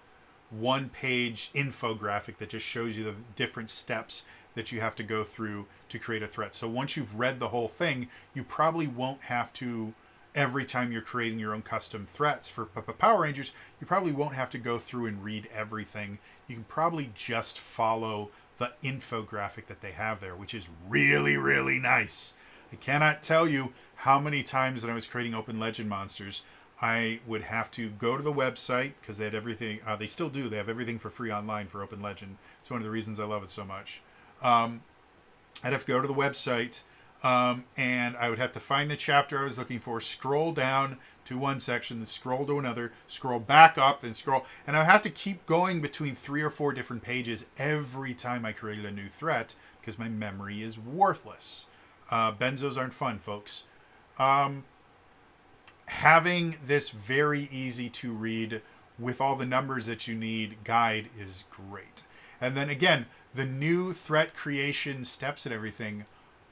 1-page infographic that just shows you the different steps that you have to go through to create a threat. So once you've read the whole thing, you probably won't have to, every time you're creating your own custom threats for Power Rangers, you probably won't have to go through and read everything. You can probably just follow the infographic that they have there, which is really nice. I cannot tell you how many times that I was creating Open Legend monsters, I would have to go to the website, because they had everything, they still do, they have everything for free online for Open Legend. It's one of the reasons I love it so much. I'd have to go to the website, and I would have to find the chapter I was looking for, scroll down to one section, then scroll to another, scroll back up, then scroll, and I would have to keep going between 3 or 4 different pages every time I created a new threat, because my memory is worthless. Benzos aren't fun, folks. Having this very easy to read with all the numbers that you need guide is great. And then again, the new threat creation steps and everything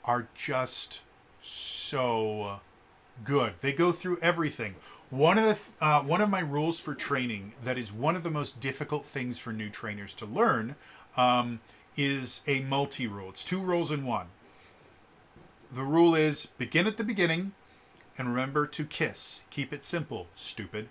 are just so good. They go through everything. One of my rules for training that is one of the most difficult things for new trainers to learn is a multi-rule. It's 2 rules in 1. The rule is begin at the beginning and remember to kiss. Keep it simple, stupid.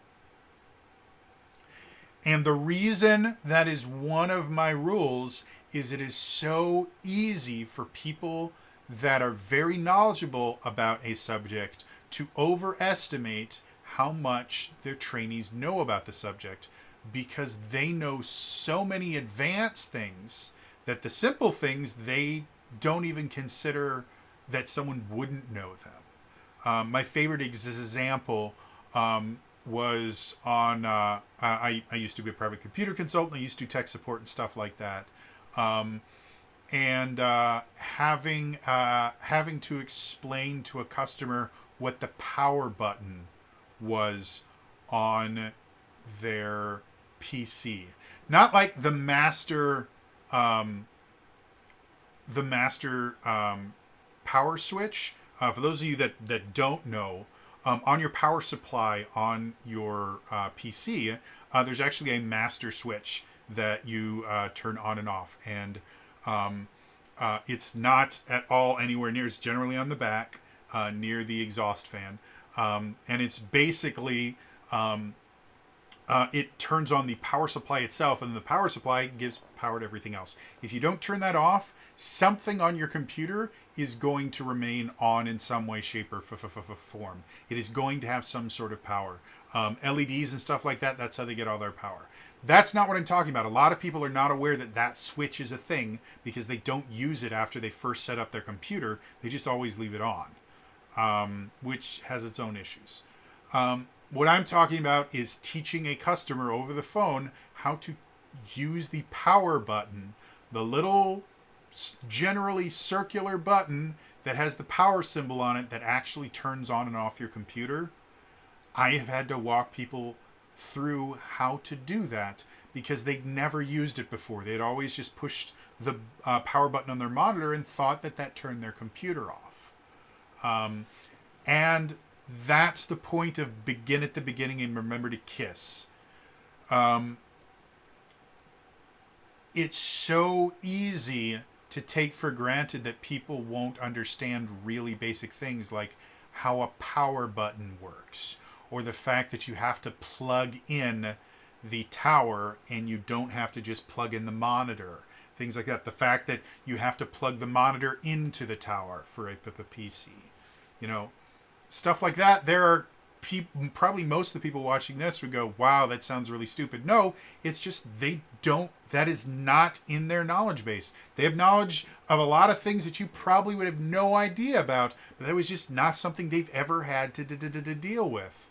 And the reason that is one of my rules is it is so easy for people that are very knowledgeable about a subject to overestimate how much their trainees know about the subject, because they know so many advanced things that the simple things they don't even consider that someone wouldn't know them. My favorite example was on, I used to be a private computer consultant. I used to do tech support and stuff like that. And having to explain to a customer what the power button was on their PC. Not like the master power switch, for those of you that don't know, on your power supply on your PC, there's actually a master switch that you turn on and off. And it's not at all anywhere near. It's generally on the back, near the exhaust fan. And it's basically, it turns on the power supply itself, and the power supply gives power to everything else. If you don't turn that off, something on your computer is going to remain on in some way, shape, or form. It is going to have some sort of power. LEDs and stuff like that, that's how they get all their power. That's not what I'm talking about. A lot of people are not aware that that switch is a thing because they don't use it after they first set up their computer. They just always leave it on, which has its own issues. What I'm talking about is teaching a customer over the phone how to use the power button, the little generally circular button that has the power symbol on it that actually turns on and off your computer. I have had to walk people through how to do that because they'd never used it before. They'd always just pushed the power button on their monitor and thought that turned their computer off. And that's the point of begin at the beginning and remember to kiss. It's so easy to take for granted that people won't understand really basic things like how a power button works, or the fact that you have to plug in the tower and you don't have to just plug in the monitor. Things like that. The fact that you have to plug the monitor into the tower for a PC. You know, stuff like that. There are people, probably most of the people watching this would go, wow, that sounds really stupid. No, it's just they don't, that is not in their knowledge base. They have knowledge of a lot of things that you probably would have no idea about, but that was just not something they've ever had to deal with.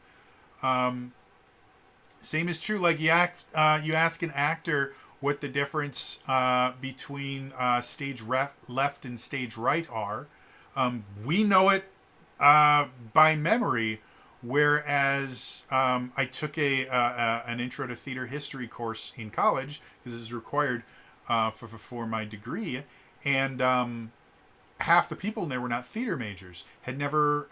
Same is true, like you ask an actor what the difference between stage left and stage right are. We know it by memory, whereas I took an intro to theater history course in college because it was required for my degree, and half the people in there were not theater majors, had never,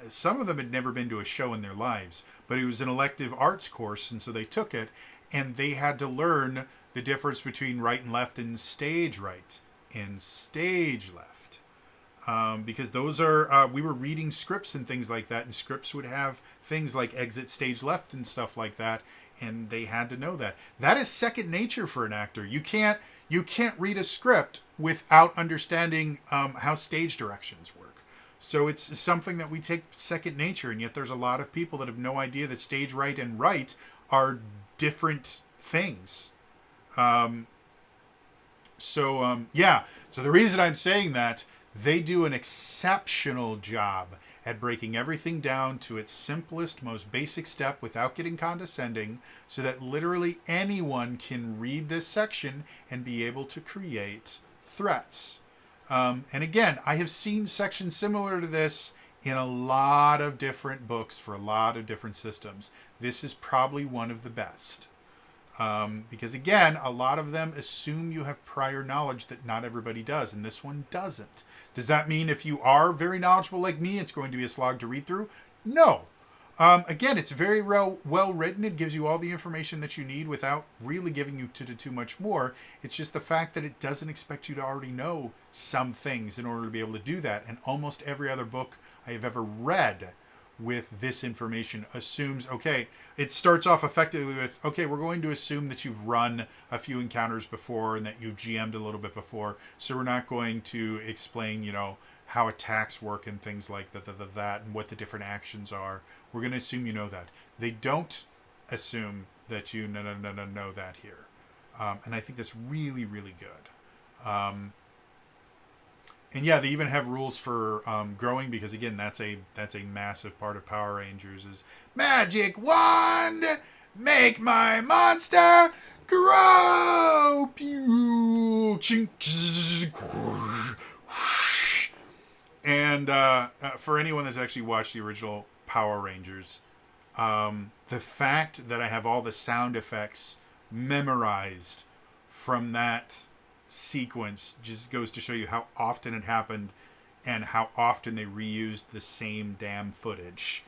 some of them had never been to a show in their lives, but it was an elective arts course, and so they took it, and they had to learn the difference between right and left and stage right and stage left. Because those are, we were reading scripts and things like that, and scripts would have things like exit stage left and stuff like that, and they had to know that. That is second nature for an actor. You can't read a script without understanding how stage directions work. So it's something that we take second nature, and yet there's a lot of people that have no idea that stage right and right are different things. So the reason I'm saying that, they do an exceptional job at breaking everything down to its simplest, most basic step without getting condescending, so that literally anyone can read this section and be able to create threats. And again, I have seen sections similar to this in a lot of different books for a lot of different systems. This is probably one of the best. Because again, a lot of them assume you have prior knowledge that not everybody does, and this one doesn't. Does that mean if you are very knowledgeable like me, it's going to be a slog to read through? No. Again, it's very well written. It gives you all the information that you need without really giving you too much more. It's just the fact that it doesn't expect you to already know some things in order to be able to do that. And almost every other book I have ever read with this information assumes, okay, it starts off effectively with, okay, we're going to assume that you've run a few encounters before and that you've GM'd a little bit before, so we're not going to explain, how attacks work and things like that and what the different actions are. We're going to assume you know that. They don't assume that you know that here. And I think that's really, really good. And yeah, they even have rules for growing, because again, that's a massive part of Power Rangers is magic wand, make my monster grow. And for anyone that's actually watched the original Power Rangers, the fact that I have all the sound effects memorized from that sequence just goes to show you how often it happened and how often they reused the same damn footage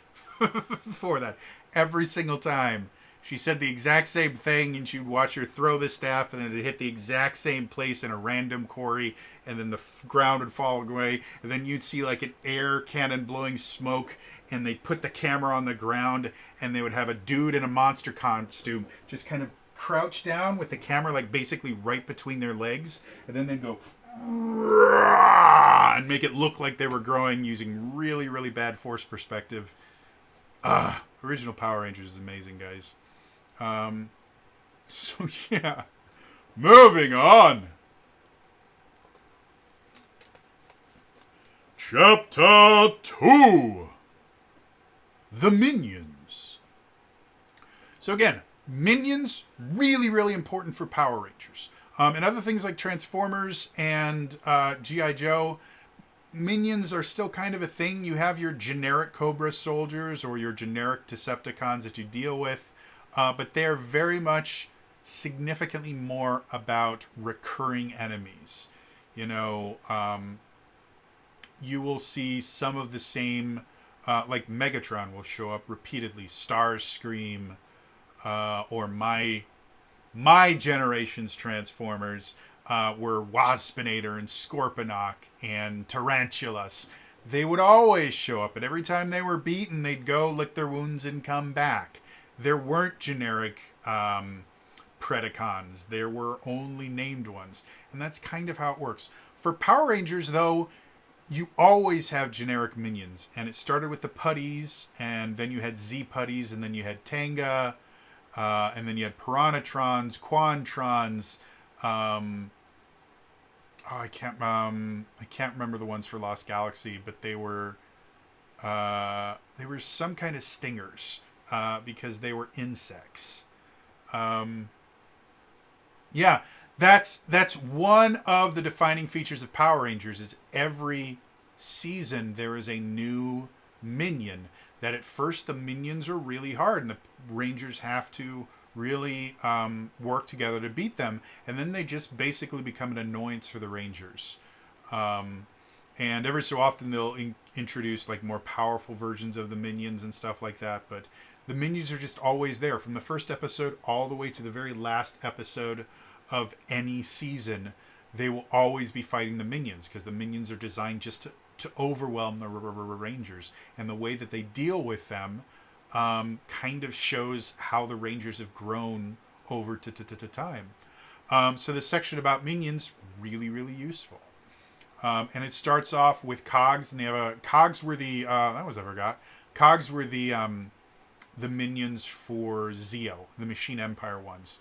for that. Every single time. She said the exact same thing, and she'd watch her throw the staff, and then it'd hit the exact same place in a random quarry, and then the ground would fall away, and then you'd see like an air cannon blowing smoke, and they'd put the camera on the ground, and they would have a dude in a monster costume just kind of crouch down with the camera like basically right between their legs, and then they'd go and make it look like they were growing using really, really bad force perspective. Original Power Rangers is amazing, guys. So yeah, moving on. Chapter 2. The Minions. So again, Minions, really, really important for Power Rangers. And other things like Transformers and G.I. Joe, Minions are still kind of a thing. You have your generic Cobra soldiers or your generic Decepticons that you deal with. But they're very much significantly more about recurring enemies. You know, you will see some of the same, like Megatron will show up repeatedly. Starscream, or my generation's Transformers were Waspinator and Scorponok and Tarantulas. They would always show up, and every time they were beaten, they'd go lick their wounds and come back. There weren't generic Predacons. There were only named ones. And that's kind of how it works. For Power Rangers, though, you always have generic minions. And it started with the Putties, and then you had Z-Putties, and then you had Tanga, and then you had Piranhatrons, Quantrons. I can't remember the ones for Lost Galaxy, but they were some kind of stingers. Because they were insects. Yeah, that's one of the defining features of Power Rangers is every season there is a new minion. That at first the minions are really hard and the Rangers have to really work together to beat them. And then they just basically become an annoyance for the Rangers. And every so often they'll introduce like more powerful versions of the minions and stuff like that. But the minions are just always there from the first episode all the way to the very last episode of any season. They will always be fighting the minions because the minions are designed just to overwhelm the Rangers. And the way that they deal with them kind of shows how the Rangers have grown over time. So this section about minions, really, really useful. And it starts off with Cogs, and they have Cogs were the Cogs were the minions for Zeo, the Machine Empire ones.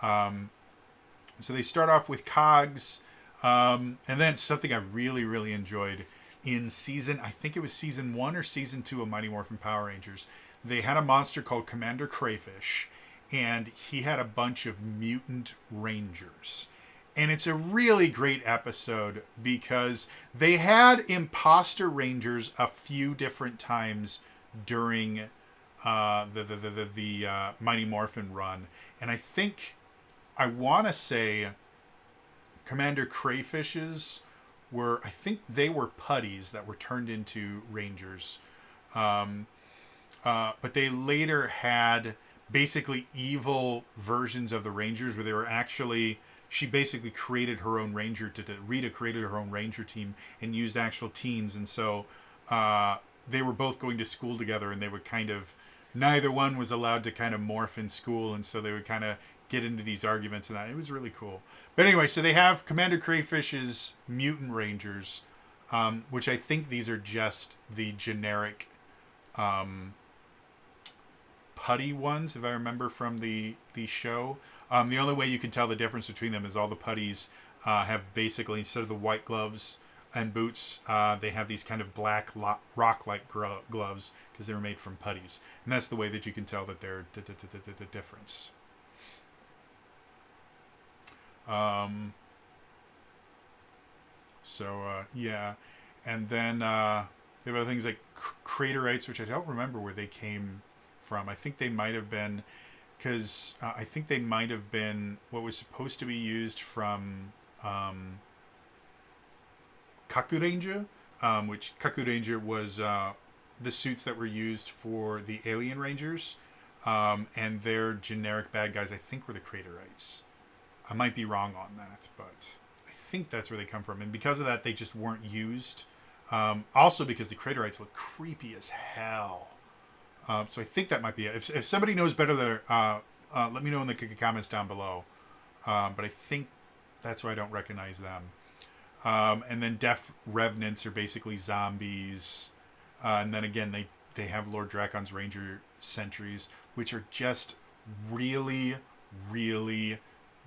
So they start off with Cogs, and then something I really, really enjoyed in I think it was season 1 or season 2 of Mighty Morphin Power Rangers. They had a monster called Commander Crayfish, and he had a bunch of mutant rangers. And it's a really great episode because they had imposter rangers a few different times during the Mighty Morphin run. And I want to say Commander Crayfish's I think they were putties that were turned into rangers. But they later had basically evil versions of the rangers where they were actually... She basically created her own ranger. Rita created her own ranger team and used actual teens. And so they were both going to school together, and they would kind of... Neither one was allowed to kind of morph in school, and so they would kind of get into these arguments and that. It was really cool. But anyway, so they have Commander Crayfish's mutant rangers, which I think these are just the generic putty ones, if I remember from the show. The only way you can tell the difference between them is all the putties have basically, instead of the white gloves and boots, they have these kind of black rock-like gloves because they were made from putties. And that's the way that you can tell that they're the difference. Yeah. And then they have other things like craterites, which I don't remember where they came from. I think they might have been... Because I think they might have been what was supposed to be used from Kakuranger, which Kaku Ranger was the suits that were used for the Alien Rangers, and their generic bad guys, I think, were the Craterites. I might be wrong on that, but I think that's where they come from. And because of that, they just weren't used. Also because the Craterites look creepy as hell. So I think that might be it. If somebody knows better there, let me know in the comments down below. But I think that's why I don't recognize them. And then Death Revenants are basically zombies. And then again, they have Lord Dracon's Ranger Sentries, which are just really, really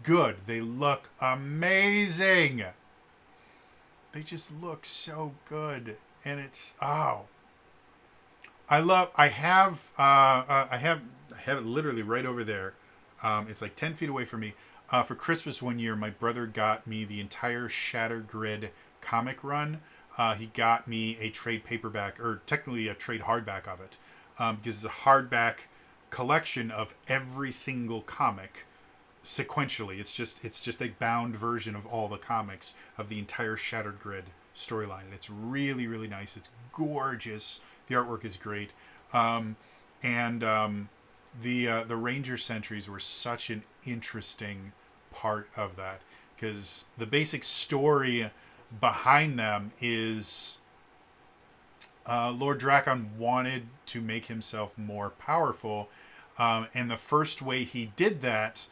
good. They look amazing. They just look so good. And it's, oh. I have it literally right over there. It's like 10 feet away from me. For Christmas one year, my brother got me the entire Shattered Grid comic run. He got me a trade paperback, or technically a trade hardback of it, because it's a hardback collection of every single comic sequentially. It's just a bound version of all the comics of the entire Shattered Grid storyline. And it's really, really nice. It's gorgeous. The artwork is great. The Ranger Sentries were such an interesting part of that, because the basic story behind them is Lord Drakon wanted to make himself more powerful, and the first way he did that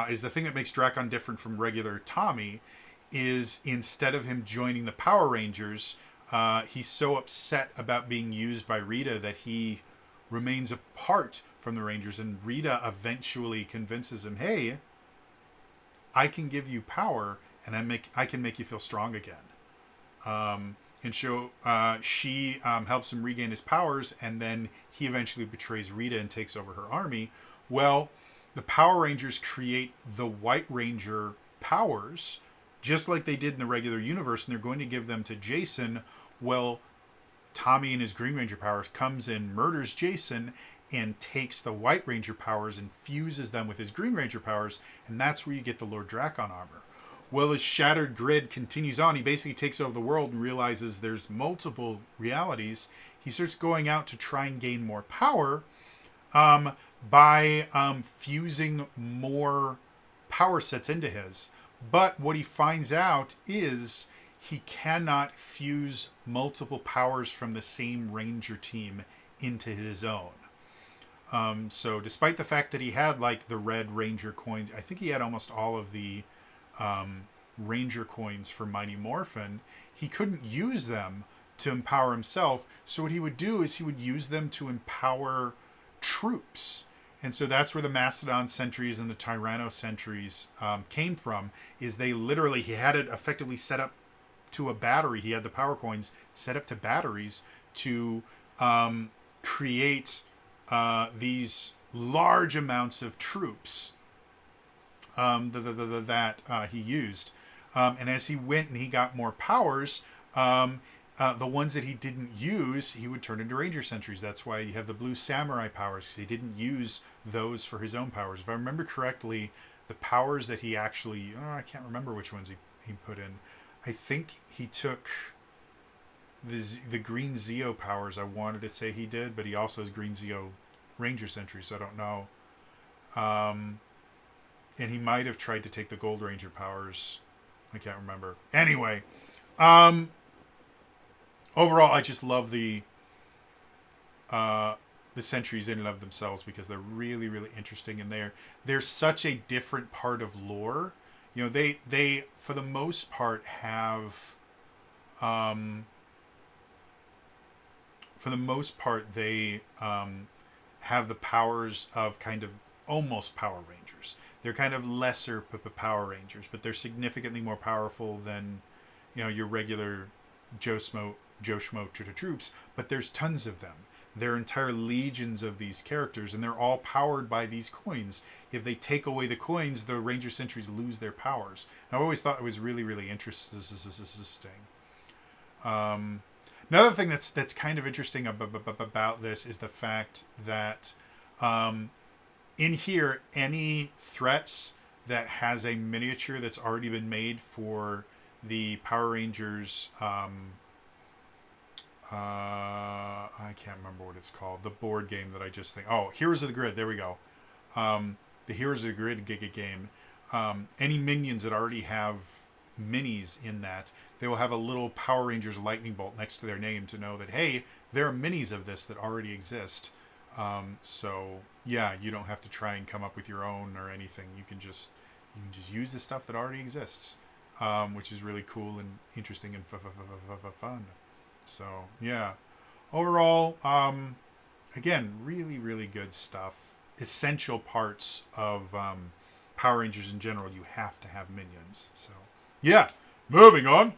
is the thing that makes Drakon different from regular Tommy, is instead of him joining the Power Rangers, he's so upset about being used by Rita that he remains apart from the Rangers, and Rita eventually convinces him, hey, I can give you power, and I can make you feel strong again. She helps him regain his powers, and then he eventually betrays Rita and takes over her army. Well, the Power Rangers create the White Ranger powers, just like they did in the regular universe, and they're going to give them to Jason. Well, Tommy and his Green Ranger powers comes in, murders Jason, and takes the White Ranger powers and fuses them with his Green Ranger powers, and that's where you get the Lord Drakon armor. Well, as Shattered Grid continues on, he basically takes over the world and realizes there's multiple realities. He starts going out to try and gain more power by fusing more power sets into his. But what he finds out is he cannot fuse multiple powers from the same Ranger team into his own. So despite the fact that he had like the red Ranger coins, I think he had almost all of the Ranger coins for Mighty Morphin, he couldn't use them to empower himself. So what he would do is he would use them to empower troops. And so that's where the Mastodon Sentries and the Tyranno Sentries came from, is he had it effectively set up to a battery. He had the power coins set up to batteries to create these large amounts of troops that he used. And as he went and he got more powers, the ones that he didn't use, he would turn into Ranger Sentries. That's why you have the Blue Samurai powers, because he didn't use those for his own powers. If I remember correctly, the powers that he actually, I can't remember which ones he put in. I think he took the Green Zeo powers, I wanted to say he did, but he also has Green Zeo Ranger Sentries, so I don't know. And he might have tried to take the Gold Ranger powers. I can't remember. Anyway, overall, I just love the Sentries in and of themselves, because they're really, really interesting, and they're such a different part of lore. You know, they for the most part have have the powers of kind of almost Power Rangers. They're kind of lesser Power Rangers, but they're significantly more powerful than, your regular Joe Schmo troops. But there's tons of them. There are entire legions of these characters, and they're all powered by these coins. If they take away the coins, the Ranger Sentries lose their powers. And I always thought it was really, really interesting. Another thing that's kind of interesting about this is the fact that in here, any threats that has a miniature that's already been made for the Power Rangers I can't remember what it's called. The board game that I just think. Oh, Heroes of the Grid. There we go. The Heroes of the Grid game. Any minions that already have minis in that, they will have a little Power Rangers lightning bolt next to their name to know that, hey, there are minis of this that already exist. So yeah, you don't have to try and come up with your own or anything. You can just use the stuff that already exists, which is really cool and interesting and fun. So yeah, overall, again, really really good stuff. Essential parts of Power Rangers in general. You have to have minions. So yeah, moving on.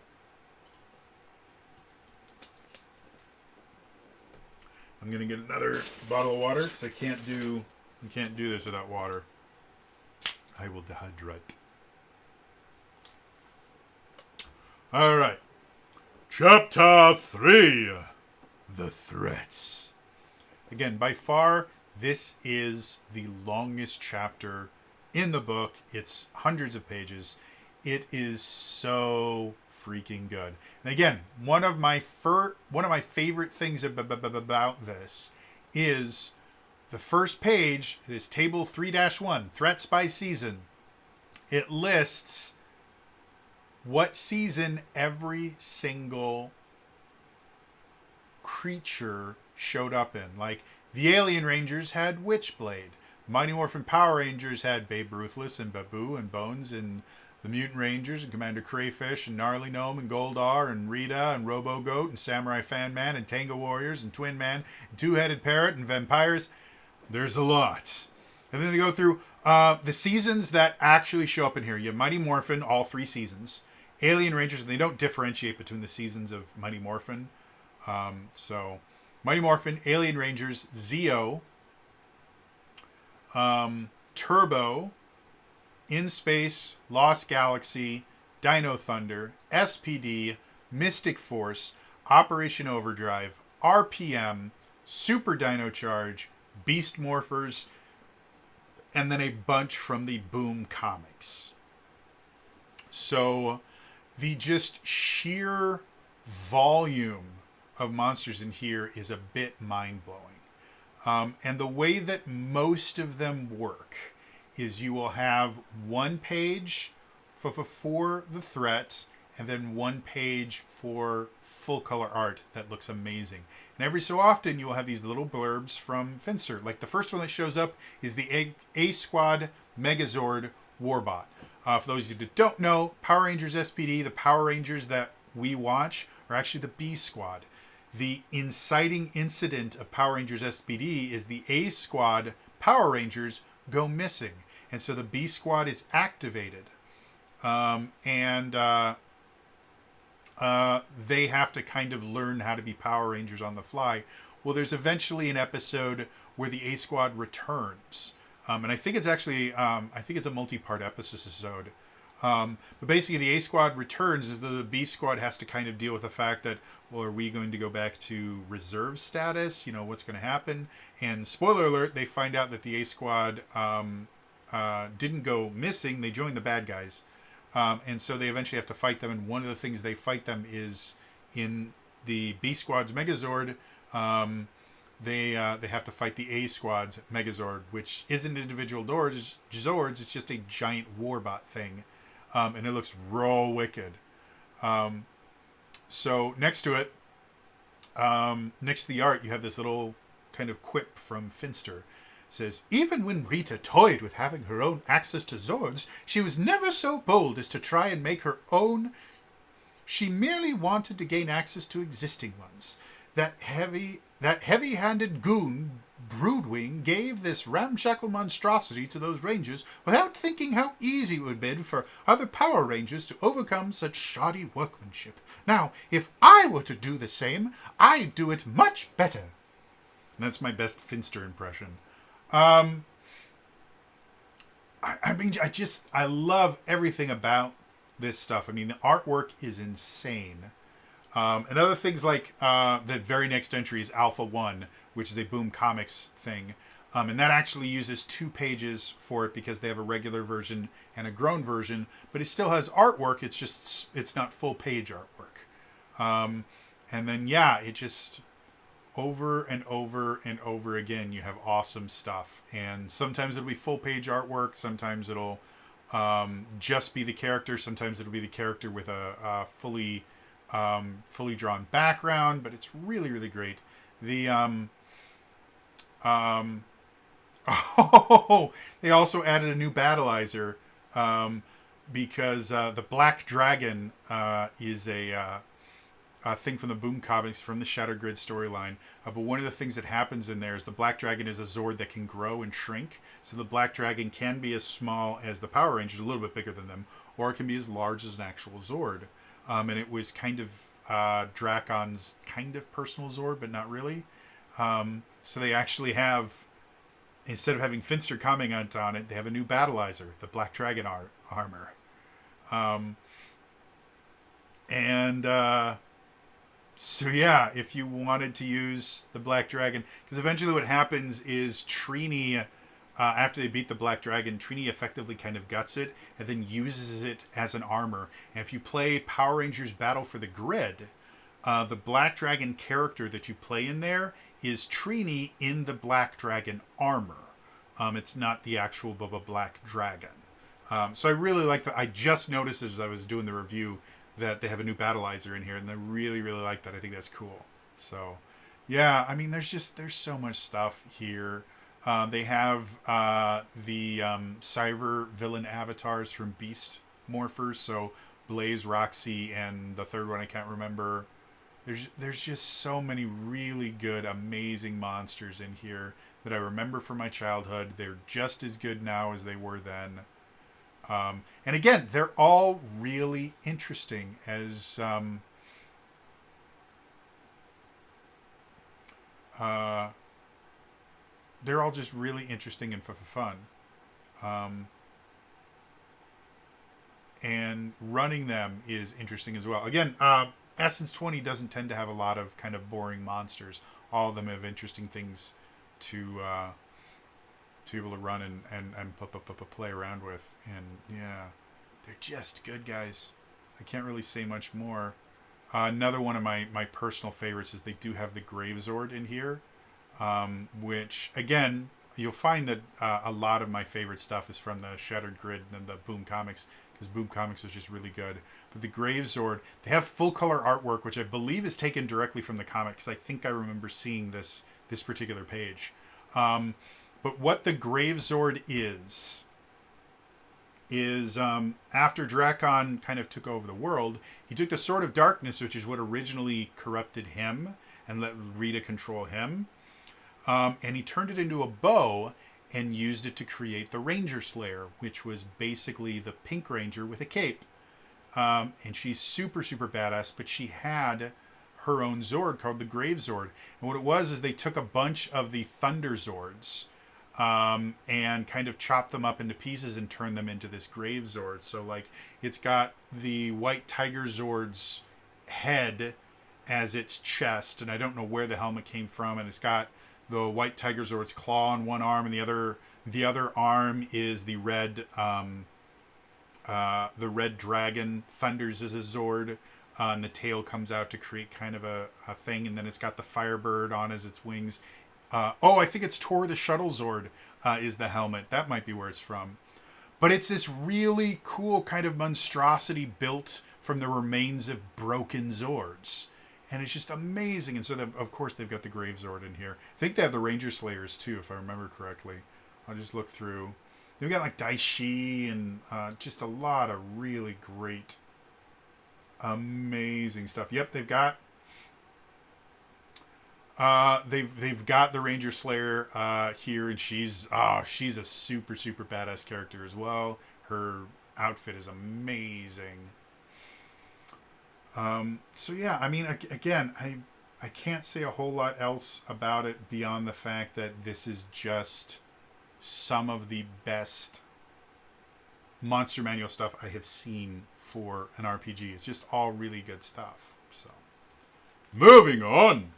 I'm gonna get another bottle of water because I can't do this without water. I will dehydrate. All right, Chapter 3, The Threats. Again, by far, this is the longest chapter in the book. It's hundreds of pages. It is so freaking good. And again, one of my favorite things about this is the first page. It is table 3-1, threats by season. It lists what season every single creature showed up in. Like, the Alien Rangers had Witchblade. The Mighty Morphin Power Rangers had Babe Ruthless and Babu and Bones, and the Mutant Rangers and Commander Crayfish and Gnarly Gnome and Goldar and Rita and Robo Goat and Samurai Fan Man and Tango Warriors and Twin Man and Two-Headed Parrot and Vampires. There's a lot. And then they go through the seasons that actually show up in here. You have Mighty Morphin, all 3 seasons. Alien Rangers, and they don't differentiate between the seasons of Mighty Morphin. So, Mighty Morphin, Alien Rangers, Zeo, Turbo, In Space, Lost Galaxy, Dino Thunder, SPD, Mystic Force, Operation Overdrive, RPM, Super Dino Charge, Beast Morphers, and then a bunch from the Boom comics. So the just sheer volume of monsters in here is a bit mind-blowing. And the way that most of them work is you will have one page for the threat, and then one page for full color art that looks amazing. And every so often you will have these little blurbs from Finster. Like the first one that shows up is the A Squad Megazord Warbot. For those of you that don't know, Power Rangers SPD, the Power Rangers that we watch, are actually the B Squad. The inciting incident of Power Rangers SPD is the A Squad Power Rangers go missing. And so the B Squad is activated. They have to kind of learn how to be Power Rangers on the fly. Well, there's eventually an episode where the A Squad returns. And I think it's actually, a multi-part episode. But basically the A Squad returns as the B Squad has to kind of deal with the fact that, well, are we going to go back to reserve status? You know, what's going to happen? And spoiler alert, they find out that the A Squad didn't go missing. They joined the bad guys. And so they eventually have to fight them. And one of the things they fight them is in the B Squad's Megazord. They have to fight the A Squad's Megazord, which isn't individual Zords. It's just a giant warbot thing. And it looks raw wicked. So next to it, next to the art, you have this little kind of quip from Finster. It says, even when Rita toyed with having her own access to Zords, she was never so bold as to try and make her own. She merely wanted to gain access to existing ones. That heavy-handed goon, Broodwing, gave this ramshackle monstrosity to those Rangers without thinking how easy it would be for other Power Rangers to overcome such shoddy workmanship. Now, if I were to do the same, I'd do it much better. And that's my best Finster impression. I love everything about this stuff. I mean, the artwork is insane. And other things like the very next entry is Alpha 1, which is a Boom Comics thing. And that actually uses 2 pages for it because they have a regular version and a grown version. But it still has artwork. It's not full page artwork. And then, yeah, it just over and over and over again, you have awesome stuff. And sometimes it'll be full page artwork. Sometimes it'll just be the character. Sometimes it'll be the character with a fully drawn background. But it's really, really great. The oh, they also added a new battleizer because the Black Dragon is a thing from the Boom comics from the Shattered Grid storyline. But one of the things that happens in there is the Black Dragon is a Zord that can grow and shrink. So the Black Dragon can be as small as the Power Rangers, a little bit bigger than them, or it can be as large as an actual Zord. And it was kind of Dracon's kind of personal Zord, but not really. So they actually have, instead of having Finster comment on it, they have a new battleizer, the Black Dragon armor. So yeah, if you wanted to use the Black Dragon, because eventually what happens is Trini, after they beat the Black Dragon, Trini effectively kind of guts it and then uses it as an armor. And if you play Power Rangers Battle for the Grid, the Black Dragon character that you play in there is Trini in the Black Dragon armor. It's not the actual Black Dragon. So I really like that. I just noticed as I was doing the review that they have a new battleizer in here, and I really, really like that. I think that's cool. So, yeah, I mean, there's so much stuff here. They have the cyber villain avatars from Beast Morphers, so Blaze, Roxy, and the third one I can't remember. There's just so many really good, amazing monsters in here that I remember from my childhood. They're just as good now as they were then. And again, they're all really interesting as they're all just really interesting and fun. And running them is interesting as well. Again, Essence 20 doesn't tend to have a lot of kind of boring monsters. All of them have interesting things to be able to run and play around with. And yeah, they're just good, guys. I can't really say much more. Another one of my personal favorites is they do have the Gravesword in here, which, again, you'll find that a lot of my favorite stuff is from the Shattered Grid and the Boom comics, because Boom comics was just really good. But the Gravesword, they have full color artwork, which I believe is taken directly from the comic, because I think I remember seeing this particular page. But what the Gravesword is after Drakon kind of took over the world, he took the Sword of Darkness, which is what originally corrupted him and let Rita control him, and he turned it into a bow and used it to create the Ranger Slayer, which was basically the Pink Ranger with a cape. And she's super, super badass, but she had her own Zord called the Gravesword. And what it was is they took a bunch of the Thunder Zords and kind of chopped them up into pieces and turned them into this Gravesword. So, like, it's got the White Tiger Zord's head as its chest, and I don't know where the helmet came from, and it's got the White Tiger Zord's claw on one arm, and the other arm is the red dragon thunders as a Zord, and the tail comes out to create kind of a thing, and then it's got the Firebird on as its wings. I think it's Tor the Shuttle Zord is the helmet. That might be where it's from. But it's this really cool kind of monstrosity built from the remains of broken Zords. And it's just amazing. And so, of course, they've got the Gravesword in here. I think they have the Ranger Slayers, too, if I remember correctly. I'll just look through. They've got, like, Daishi and just a lot of really great, amazing stuff. Yep, they've got... they've got the Ranger Slayer here, and she's a super, super badass character as well. Her outfit is amazing. So yeah, I mean, again, I can't say a whole lot else about it beyond the fact that this is just some of the best Monster Manual stuff I have seen for an RPG. It's just all really good stuff. So, moving on.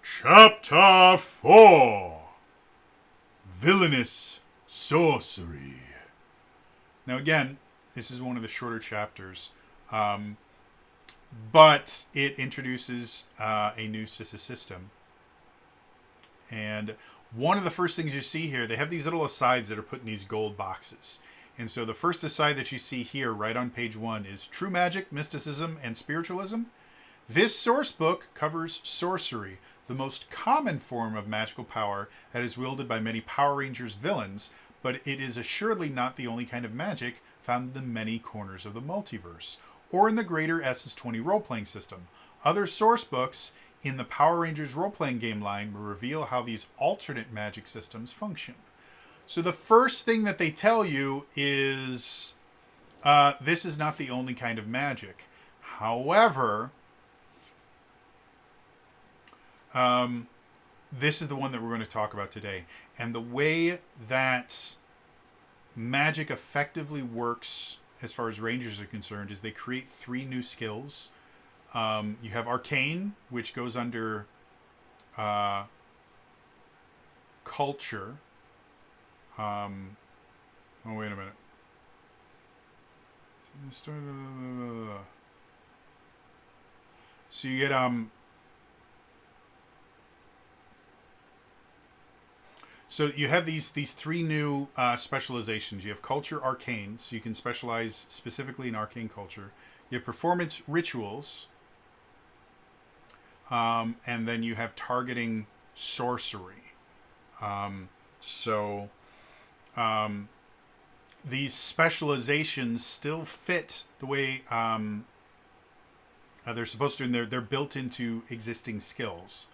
Chapter 4. Villainous Sorcery. Now again, this is one of the shorter chapters, but it introduces a new system. And one of the first things you see here, they have these little asides that are put in these gold boxes. And so the first aside that you see here, right on page 1, is True Magic, Mysticism, and Spiritualism. This source book covers sorcery, the most common form of magical power that is wielded by many Power Rangers villains, but it is assuredly not the only kind of magic found in the many corners of the multiverse, or in the greater SS20 role-playing system. Other source books in the Power Rangers role-playing game line will reveal how these alternate magic systems function. So the first thing that they tell you is this is not the only kind of magic. However, this is the one that we're going to talk about today. And the way that magic effectively works as far as Rangers are concerned is they create 3 new skills. You have Arcane, which goes under Culture. Oh, wait a minute. So you get so you have these 3 new specializations. You have Culture, Arcane, so you can specialize specifically in Arcane Culture. You have Performance, Rituals, and then you have Targeting, Sorcery. These specializations still fit the way they're supposed to, and they're built into existing skills.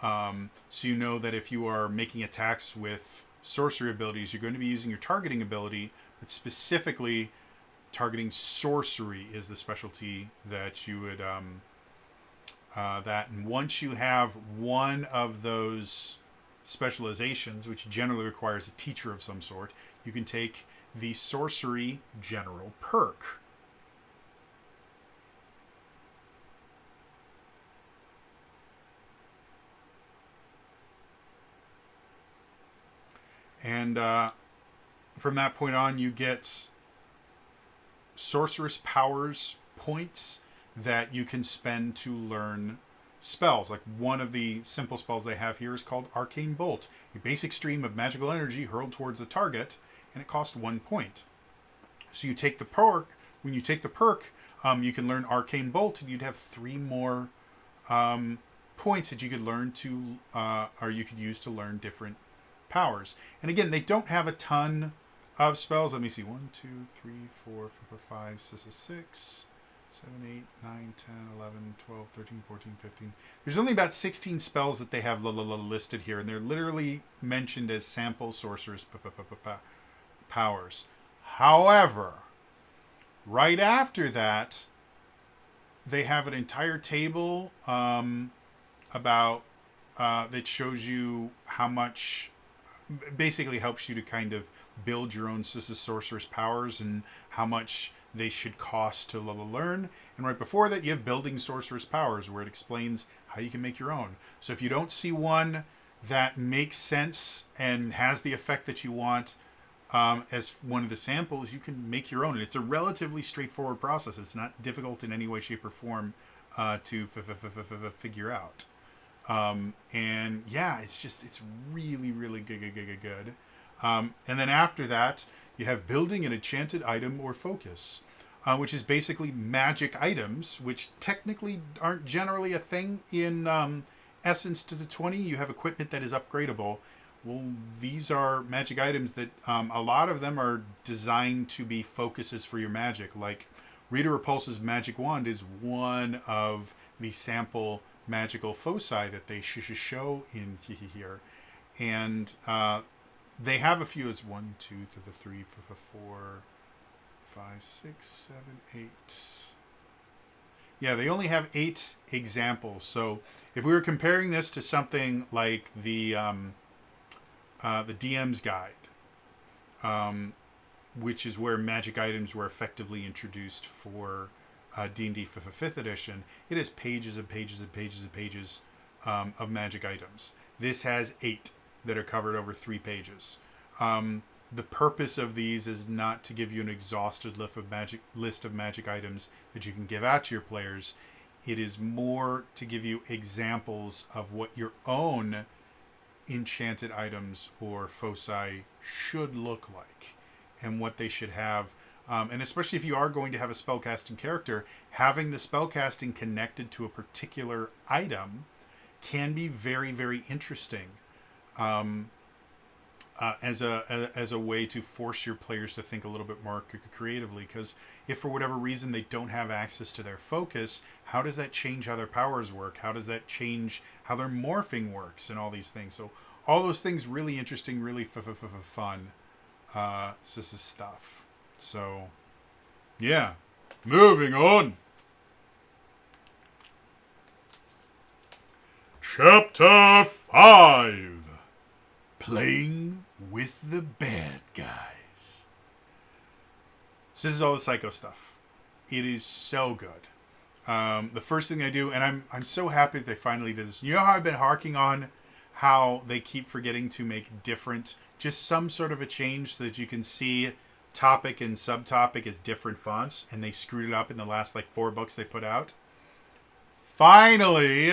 So you know that if you are making attacks with sorcery abilities, you're going to be using your targeting ability, but specifically targeting sorcery is the specialty that you would and once you have one of those specializations, which generally requires a teacher of some sort, you can take the Sorcery General perk. And from that point on, you get Sorceress Powers points that you can spend to learn spells. Like one of the simple spells they have here is called Arcane Bolt, a basic stream of magical energy hurled towards the target, and it costs 1 point. So you take the perk. When you take the perk, you can learn Arcane Bolt, and you'd have 3 more points that you could learn to, or you could use to learn different powers. And again, they don't have a ton of spells. Let me see. 1, 2, 3, 4, 5, 6, 7, 8, 9, 10, 11, 12, 13, 14, 15. There's only about 16 spells that they have listed here, and they're literally mentioned as sample sorcerers powers. However, right after that, they have an entire table about that shows you how much, basically helps you to kind of build your own sorcerer's powers and how much they should cost to learn. And right before that, you have building sorcerer's powers, where it explains how you can make your own. So if you don't see one that makes sense and has the effect that you want as one of the samples, you can make your own. And it's a relatively straightforward process. It's not difficult in any way, shape, or form to figure out. And yeah, it's really, really good. And then after that, you have building an enchanted item or focus, which is basically magic items, which technically aren't generally a thing in Essence to the 20. You have equipment that is upgradable. Well, these are magic items that a lot of them are designed to be focuses for your magic. Like Rita Repulse's magic wand is one of the sample magical foci that they show in here. And they have a few. It's 1, 2, 3, 4, 5, 6, 7, 8. Yeah, they only have 8 examples. So if we were comparing this to something like the DM's Guide, which is where magic items were effectively introduced for D&D 5th edition, it has pages and pages and pages and pages of magic items. This has 8. that are covered over 3 pages. The purpose of these is not to give you an exhausted list of magic items that you can give out to your players. It is more to give you examples of what your own enchanted items or foci should look like and what they should have. And especially if you are going to have a spellcasting character, having the spellcasting connected to a particular item can be very, very interesting. As a way to force your players to think a little bit more creatively, because if for whatever reason they don't have access to their focus, how does that change how their powers work? How does that change how their morphing works and all these things? So all those things really interesting, really fun. This is stuff. So yeah, moving on. Chapter 5. Playing with the bad guys. So this is all the psycho stuff. It is so good. The first thing I do, and I'm so happy that they finally did this. You know how I've been harking on how they keep forgetting to make different, just some sort of a change so that you can see topic and subtopic as different fonts, and they screwed it up in the last 4 books they put out. Finally.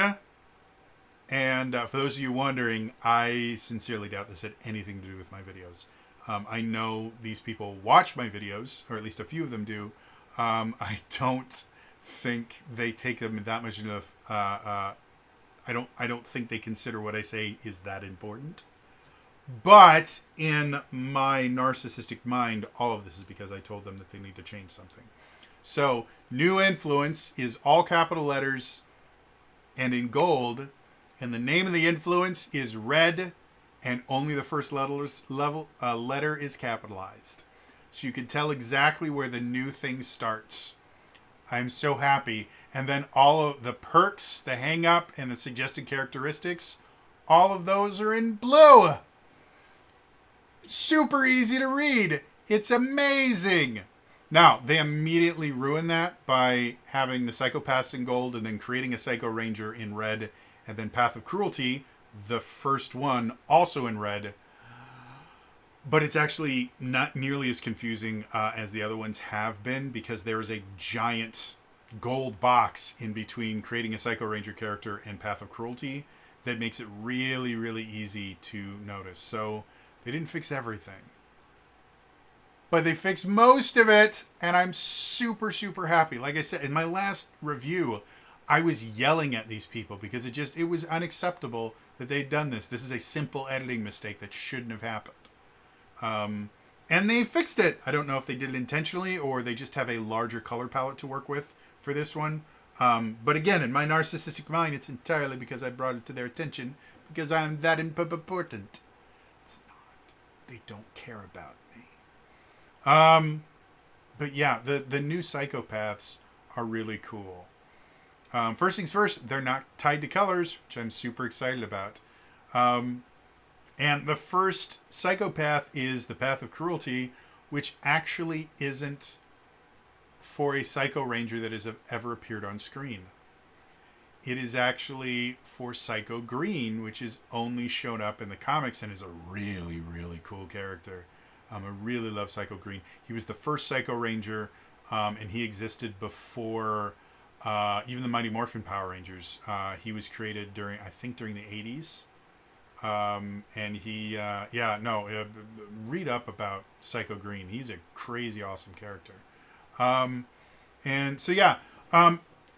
And for those of you wondering, I sincerely doubt this had anything to do with my videos. I know these people watch my videos, or at least a few of them do. I don't think they take them that much enough. I don't think they consider what I say is that important. But in my narcissistic mind, all of this is because I told them that they need to change something. So, new influence is all capital letters and in gold. And the name of the influence is red, and only the first letter is capitalized. So you can tell exactly where the new thing starts. I'm so happy. And then all of the perks, the hang up, and the suggested characteristics, all of those are in blue. Super easy to read. It's amazing. Now, they immediately ruin that by having the Psychopaths in gold and then creating a Psycho Ranger in red. And then Path of Cruelty, the first one, also in red. But it's actually not nearly as confusing as the other ones have been, because there is a giant gold box in between creating a Psycho Ranger character and Path of Cruelty that makes it really, really easy to notice. So they didn't fix everything, but they fixed most of it, and I'm super, super happy. Like I said, in my last review, I was yelling at these people because it was unacceptable that they'd done this. This is a simple editing mistake that shouldn't have happened. And they fixed it. I don't know if they did it intentionally or they just have a larger color palette to work with for this one. But again, in my narcissistic mind, it's entirely because I brought it to their attention because I'm that important. It's not. They don't care about me. But yeah, the new Psychopaths are really cool. First things first, they're not tied to colors, which I'm super excited about. And the first Psychopath is the Path of Cruelty, which actually isn't for a Psycho Ranger that has ever appeared on screen. It is actually for Psycho Green, which is only shown up in the comics and is a really, really cool character. I really love Psycho Green. He was the first Psycho Ranger, and he existed before... even the Mighty Morphin Power Rangers. He was created during the 80s. And he, read up about Psycho Green. He's a crazy awesome character.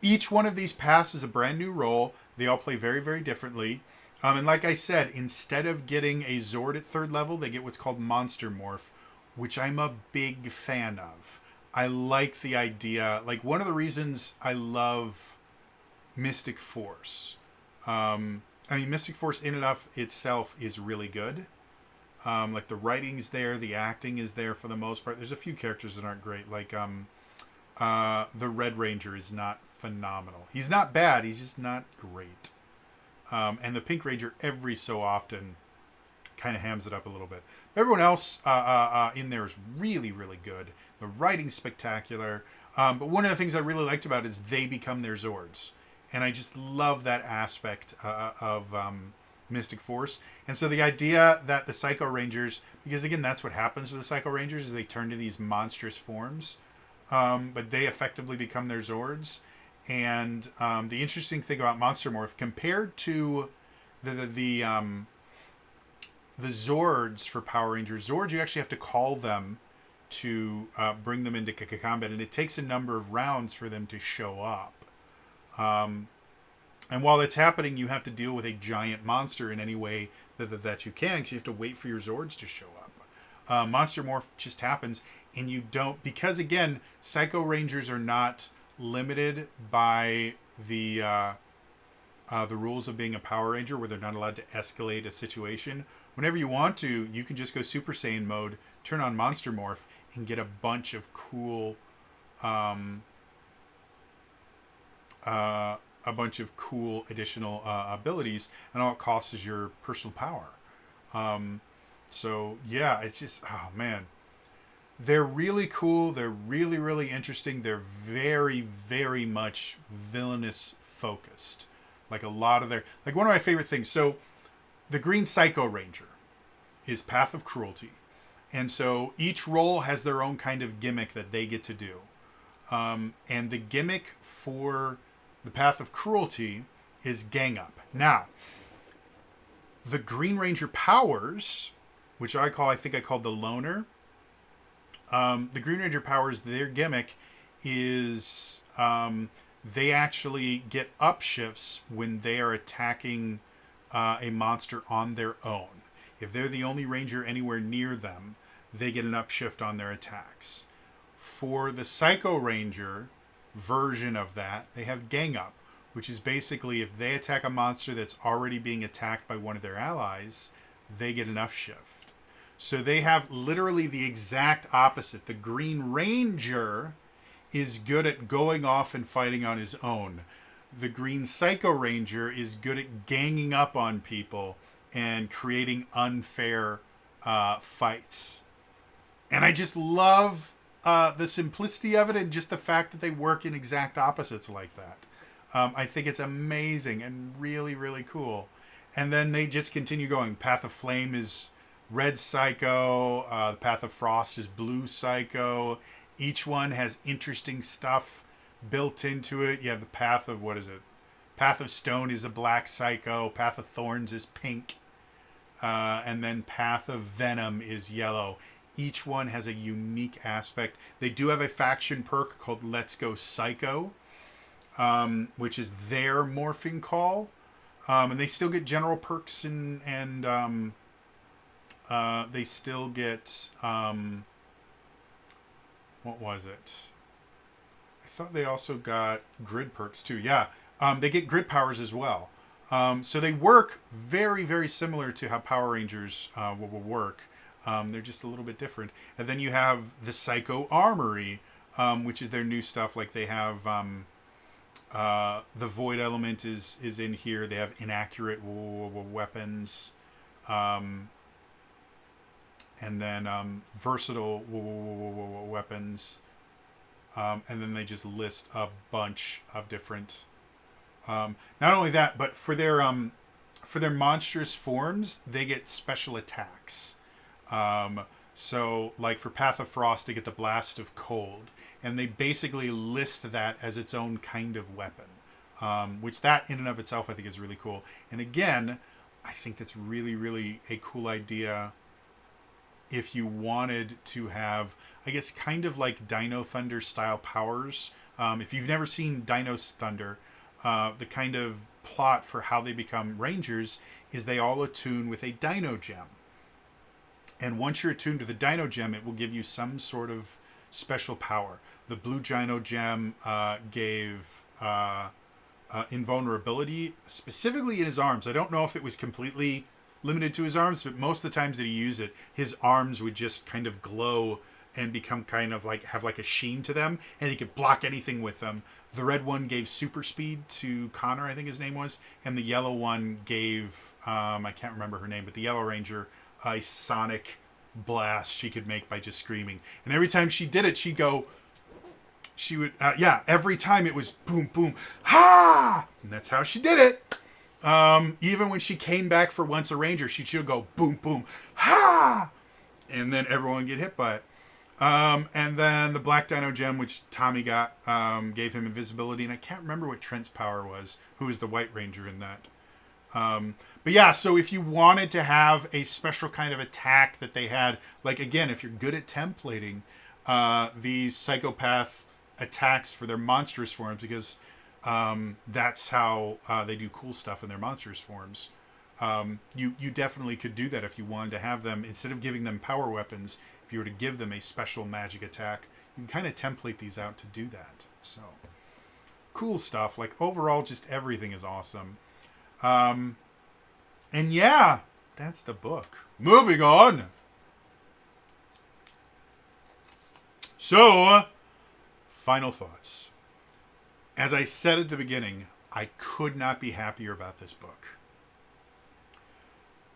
Each one of these paths is a brand new role. They all play very, very differently. And like I said, instead of getting a Zord at 3rd level, they get what's called Monster Morph, which I'm a big fan of. I like the idea. One of the reasons I love Mystic Force. Mystic Force in and of itself is really good. The writing's there, the acting is there for the most part. There's a few characters that aren't great. The Red Ranger is not phenomenal. He's not bad, he's just not great. And the Pink Ranger every so often kind of hams it up a little bit. Everyone else in there is really, really good. The writing's spectacular. But one of the things I really liked about it is they become their Zords. And I just love that aspect of Mystic Force. And so the idea that the Psycho Rangers, because again, that's what happens to the Psycho Rangers, is they turn to these monstrous forms, but they effectively become their Zords. And the interesting thing about Monster Morph, compared to the Zords for Power Rangers, Zords you actually have to call them to bring them into combat, and it takes a number of rounds for them to show up. And while it's happening, you have to deal with a giant monster in any way that you can, because you have to wait for your Zords to show up. Monster Morph just happens, and you don't, because again, Psycho Rangers are not limited by the rules of being a Power Ranger, where they're not allowed to escalate a situation. Whenever you want to, you can just go Super Saiyan mode, turn on Monster Morph, and get a bunch of cool additional abilities, and all it costs is your personal power. So yeah, it's just, oh man, they're really cool. They're really, really interesting. They're very, very much Villainous focused. Like a lot of their, like one of my favorite things. So the Green Psycho Ranger is Path of Cruelty. And so each role has their own kind of gimmick that they get to do. And the gimmick for the Path of Cruelty is Gang Up. Now, the Green Ranger powers, which I think I called the Loner. The Green Ranger powers, their gimmick is they actually get upshifts when they are attacking a monster on their own. If they're the only ranger anywhere near them, they get an upshift on their attacks. For the Psycho Ranger version of that, they have Gang Up, which is basically if they attack a monster that's already being attacked by one of their allies, they get an upshift. So they have literally the exact opposite. The Green Ranger is good at going off and fighting on his own. The Green Psycho Ranger is good at ganging up on people and creating unfair fights. And I just love the simplicity of it, and just the fact that they work in exact opposites like that. I think it's amazing and really, really cool. And then they just continue going. Path of Flame is Red Psycho. Path of Frost is Blue Psycho. Each one has interesting stuff built into it. You have the Path of, Path of Stone is a Black Psycho. Path of Thorns is pink. And then Path of Venom is yellow. Each one has a unique aspect. They do have a faction perk called Let's Go Psycho, which is their morphing call. And they still get general perks and they still get, what was it? I thought they also got grid perks too. Yeah. They get grid powers as well. So they work very, very similar to how Power Rangers will work. They're just a little bit different. And then you have the Psycho Armory, which is their new stuff. Like they have the Void Element is in here. They have inaccurate weapons. And then versatile weapons. And then they just list a bunch of different... not only that, but for their monstrous forms, they get special attacks. So like for Path of Frost, they get the Blast of Cold, and they basically list that as its own kind of weapon, which that in and of itself I think is really cool. And again, I think that's really, really a cool idea if you wanted to have, I guess, kind of like Dino Thunder style powers. If you've never seen Dino's Thunder, the kind of plot for how they become Rangers is they all attune with a Dino Gem. And once you're attuned to the Dino Gem, it will give you some sort of special power. The Blue Dino Gem gave invulnerability, specifically in his arms. I don't know if it was completely limited to his arms, but most of the times that he used it, his arms would just kind of glow and become kind of like, have like a sheen to them, and he could block anything with them. The red one gave super speed to Connor, I think his name was, and the yellow one gave, I can't remember her name, but the Yellow Ranger, a sonic blast she could make by just screaming. And every time she did it, she'd go, every time it was boom, boom, ha! And that's how she did it. Even when she came back for Once a Ranger, she'd go boom, boom, ha! And then everyone would get hit by it. And then the Black Dino Gem, which Tommy got, gave him invisibility. And I can't remember what Trent's power was, who was the White Ranger in that. But yeah, so if you wanted to have a special kind of attack that they had, like again, if you're good at templating these psychopath attacks for their monstrous forms, because that's how they do cool stuff in their monstrous forms. You definitely could do that if you wanted to have them, instead of giving them power weapons, if you were to give them a special magic attack, you can kind of template these out to do that. So, cool stuff. Like, overall, just everything is awesome. And yeah, that's the book. Moving on. So, final thoughts. As I said at the beginning, I could not be happier about this book.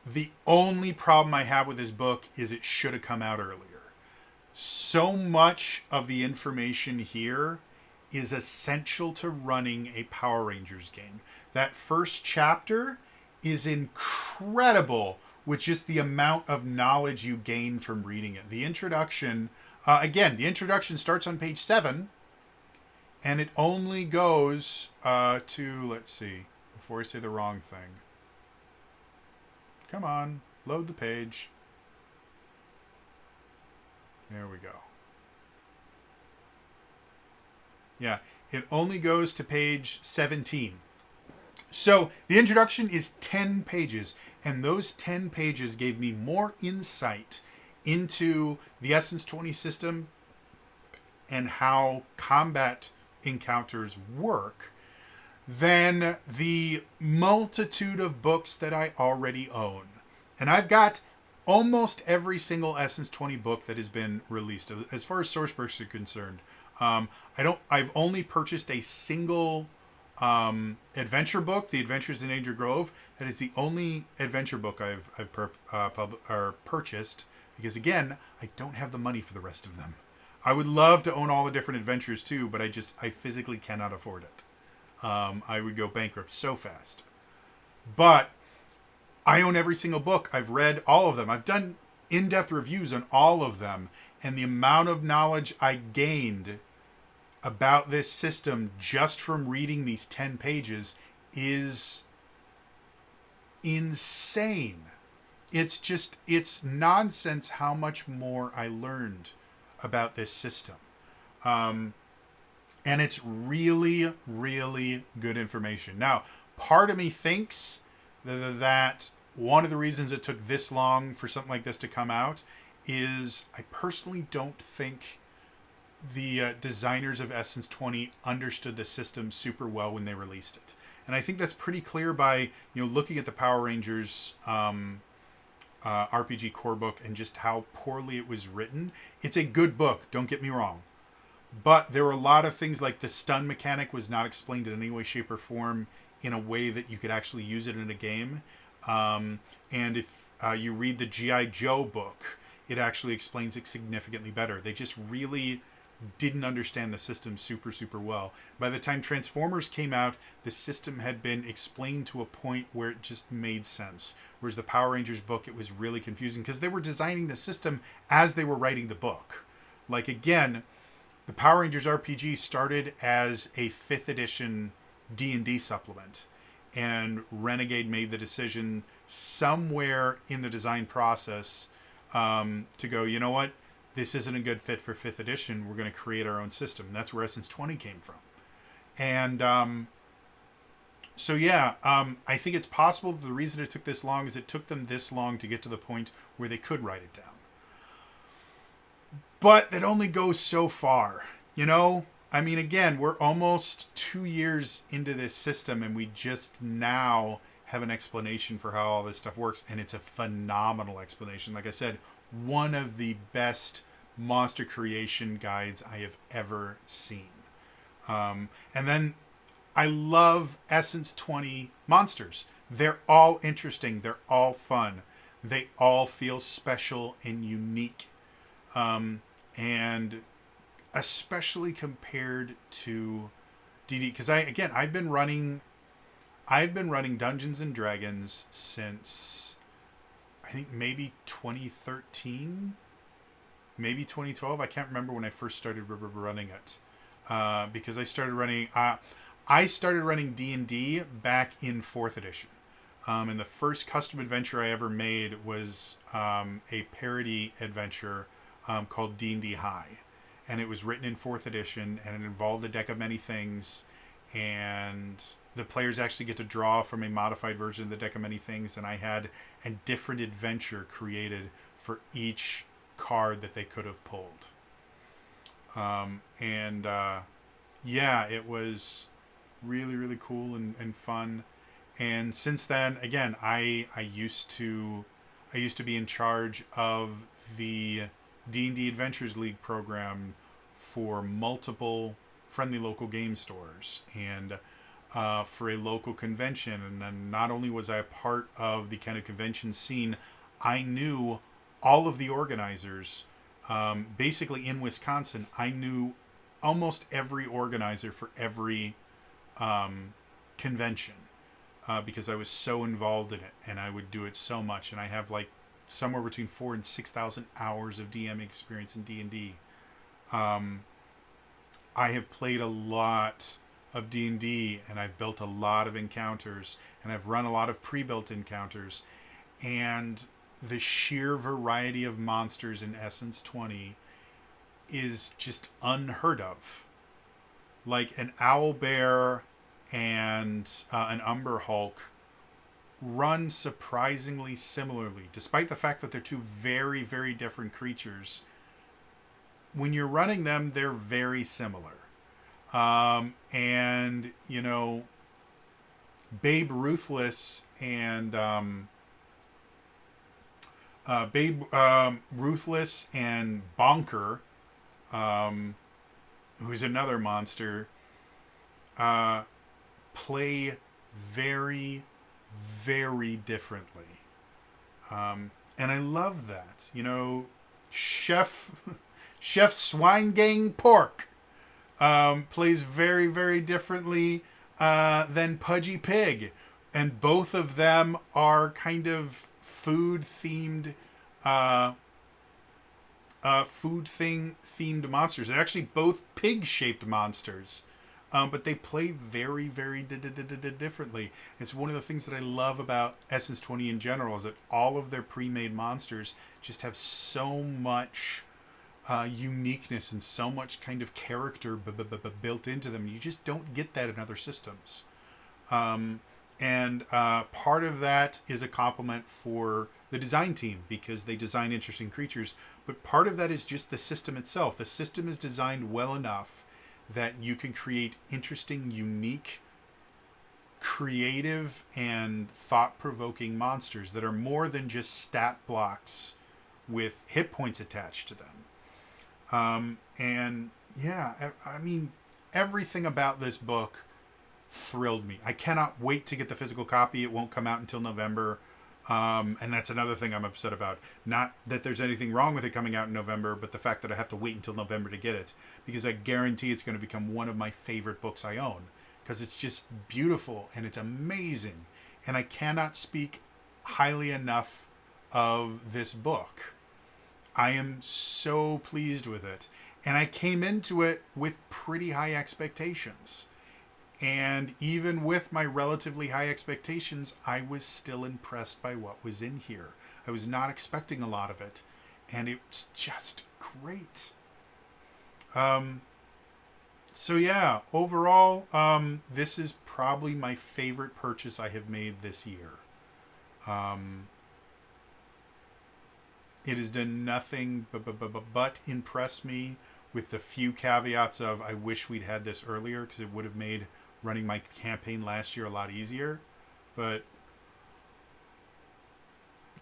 The only problem I have with this book is it should have come out earlier. So much of the information here is essential to running a Power Rangers game. That first chapter is incredible with just the amount of knowledge you gain from reading it. The introduction, the introduction starts on page 7, and it only goes to, let's see, before I say the wrong thing. Come on, load the page. There we go. Yeah, it only goes to page 17. So the introduction is 10 pages, and those 10 pages gave me more insight into the Essence 20 system and how combat encounters work than the multitude of books that I already own. And I've got almost every single Essence 20 book that has been released. As far as source books are concerned, I've only purchased a single adventure book, The Adventures in Danger Grove. That is the only adventure book I've purchased, because again, I don't have the money for the rest of them. I would love to own all the different adventures too, but I physically cannot afford it. I would go bankrupt so fast. But I own every single book. I've read all of them. I've done in-depth reviews on all of them. And the amount of knowledge I gained about this system just from reading these 10 pages is insane. It's nonsense how much more I learned about this system. And it's really, really good information. Now, part of me thinks that one of the reasons it took this long for something like this to come out is I personally don't think the designers of Essence 20 understood the system super well when they released it. And I think that's pretty clear by looking at the Power Rangers RPG core book and just how poorly it was written. It's a good book, don't get me wrong. But there were a lot of things like the stun mechanic was not explained in any way, shape, or form in a way that you could actually use it in a game. And if you read the G.I. Joe book, it actually explains it significantly better. They just really didn't understand the system super, super well. By the time Transformers came out, the system had been explained to a point where it just made sense. Whereas the Power Rangers book, it was really confusing because they were designing the system as they were writing the book. Like, again, the Power Rangers RPG started as a 5th edition D&D supplement, and Renegade made the decision somewhere in the design process to go, you know what, this isn't a good fit for 5th edition, we're going to create our own system. And that's where Essence 20 came from. And I think it's possible that the reason it took this long is it took them this long to get to the point where they could write it down. But that only goes so far, I mean, again, we're almost 2 years into this system, and we just now have an explanation for how all this stuff works, and it's a phenomenal explanation. Like I said, one of the best monster creation guides I have ever seen. And then I love Essence 20 monsters. They're all interesting. They're all fun. They all feel special and unique. And especially compared to DD, because I've been running I've been running Dungeons and Dragons since I think maybe 2013, maybe 2012. I can't remember when I first started running it, because I started running. I started running D&D back in 4th edition. And the first custom adventure I ever made was a parody adventure called D&D High. And it was written in 4th edition, and it involved a deck of many things. And the players actually get to draw from a modified version of the deck of many things. And I had a different adventure created for each card that they could have pulled. Yeah, it was really, really cool and fun. And since then, again, I used to be in charge of the D&D Adventures League program for multiple friendly local game stores and for a local convention. And then not only was I a part of the kind of convention scene, I knew all of the organizers. Basically in Wisconsin, I knew almost every organizer for every convention. Because I was so involved in it and I would do it so much. And I have like somewhere between 4,000 and 6,000 hours of DM experience in D&D. I have played a lot of D&D and I've built a lot of encounters and I've run a lot of pre-built encounters. And the sheer variety of monsters in Essence 20 is just unheard of. Like an owlbear and an Umber Hulk run surprisingly similarly, despite the fact that they're two very, very different creatures. When you're running them, they're very similar. And, you know, Babe Ruthless and Ruthless and Bonker, who's another monster, play very, very differently. And I love that. You know, Chef Swinegang Pork plays very, very differently than Pudgy Pig. And both of them are kind of food-themed themed monsters. They're actually both pig-shaped monsters. But they play very, very differently. It's one of the things that I love about Essence 20 in general is that all of their pre-made monsters just have so much uniqueness and so much kind of character built into them. You just don't get that in other systems. And part of that is a compliment for the design team because they design interesting creatures. But part of that is just the system itself. The system is designed well enough that you can create interesting, unique, creative, and thought-provoking monsters that are more than just stat blocks with hit points attached to them. And yeah, I mean, everything about this book thrilled me. I cannot wait to get the physical copy. It won't come out until November. And that's another thing I'm upset about. Not that there's anything wrong with it coming out in November, but the fact that I have to wait until November to get it. Because I guarantee it's going to become one of my favorite books I own. Because it's just beautiful and it's amazing. And I cannot speak highly enough of this book. I am so pleased with it. And I came into it with pretty high expectations. And even with my relatively high expectations, I was still impressed by what was in here. I was not expecting a lot of it. And it's just great. So yeah, overall, this is probably my favorite purchase I have made this year. It has done nothing but impress me with the few caveats of I wish we'd had this earlier because it would have made running my campaign last year a lot easier. But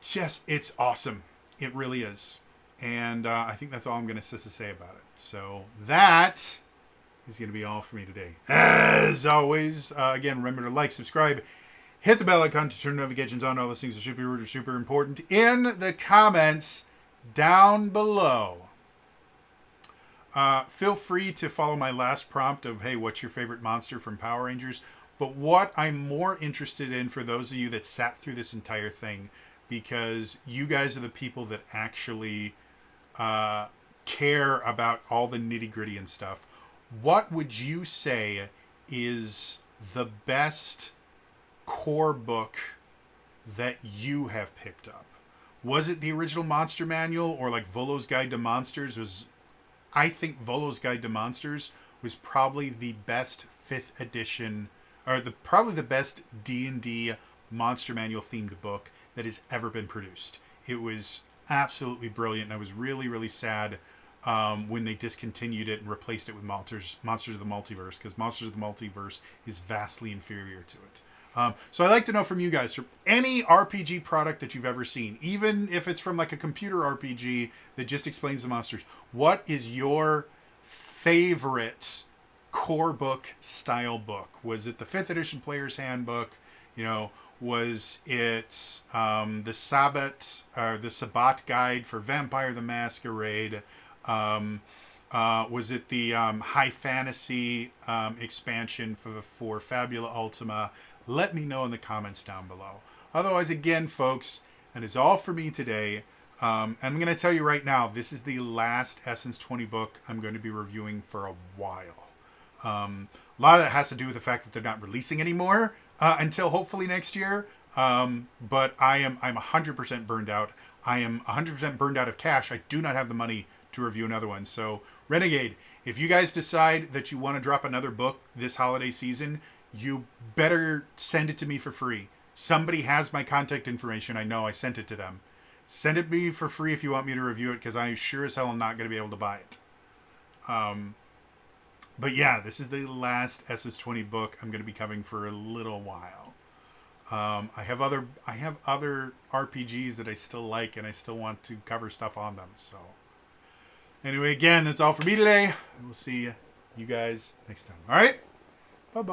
it's awesome. It really is. And I think that's all I'm going to say about it. So that is going to be all for me today. As always, again, remember to like, subscribe, hit the bell icon to turn notifications on. All those things are super important in the comments down below. Feel free to follow my last prompt of, hey, what's your favorite monster from Power Rangers? But what I'm more interested in, for those of you that sat through this entire thing, because you guys are the people that actually care about all the nitty gritty and stuff, what would you say is the best core book that you have picked up? Was it the original Monster Manual, or like Volo's Guide to Monsters? I think Volo's Guide to Monsters was probably the best 5th edition, or probably the best D&D Monster Manual themed book that has ever been produced. It was absolutely brilliant, and I was really, really sad when they discontinued it and replaced it with Monsters of the Multiverse, because Monsters of the Multiverse is vastly inferior to it. So I'd like to know from you guys, from any RPG product that you've ever seen, even if it's from like a computer RPG that just explains the monsters, what is your favorite core book style book? Was it the 5th edition Player's Handbook? Was it the Sabbat Guide for Vampire the Masquerade? Was it the High Fantasy expansion for Fabula Ultima? Let me know in the comments down below. Otherwise, again, folks, that is all for me today. And I'm going to tell you right now, this is the last Essence 20 book I'm going to be reviewing for a while. A lot of that has to do with the fact that they're not releasing anymore until hopefully next year. But I'm 100% burned out. I am 100% burned out of cash. I do not have the money to review another one. So, Renegade, if you guys decide that you want to drop another book this holiday season, you better send it to me for free. Somebody has my contact information. I know I sent it to them. Send it me for free if you want me to review it, because I sure as hell am not going to be able to buy it. But yeah, this is the last SS20 book I'm going to be covering for a little while. I have other RPGs that I still like, and I still want to cover stuff on them. So anyway, again, that's all for me today. We'll see you guys next time. All right? Bye-bye.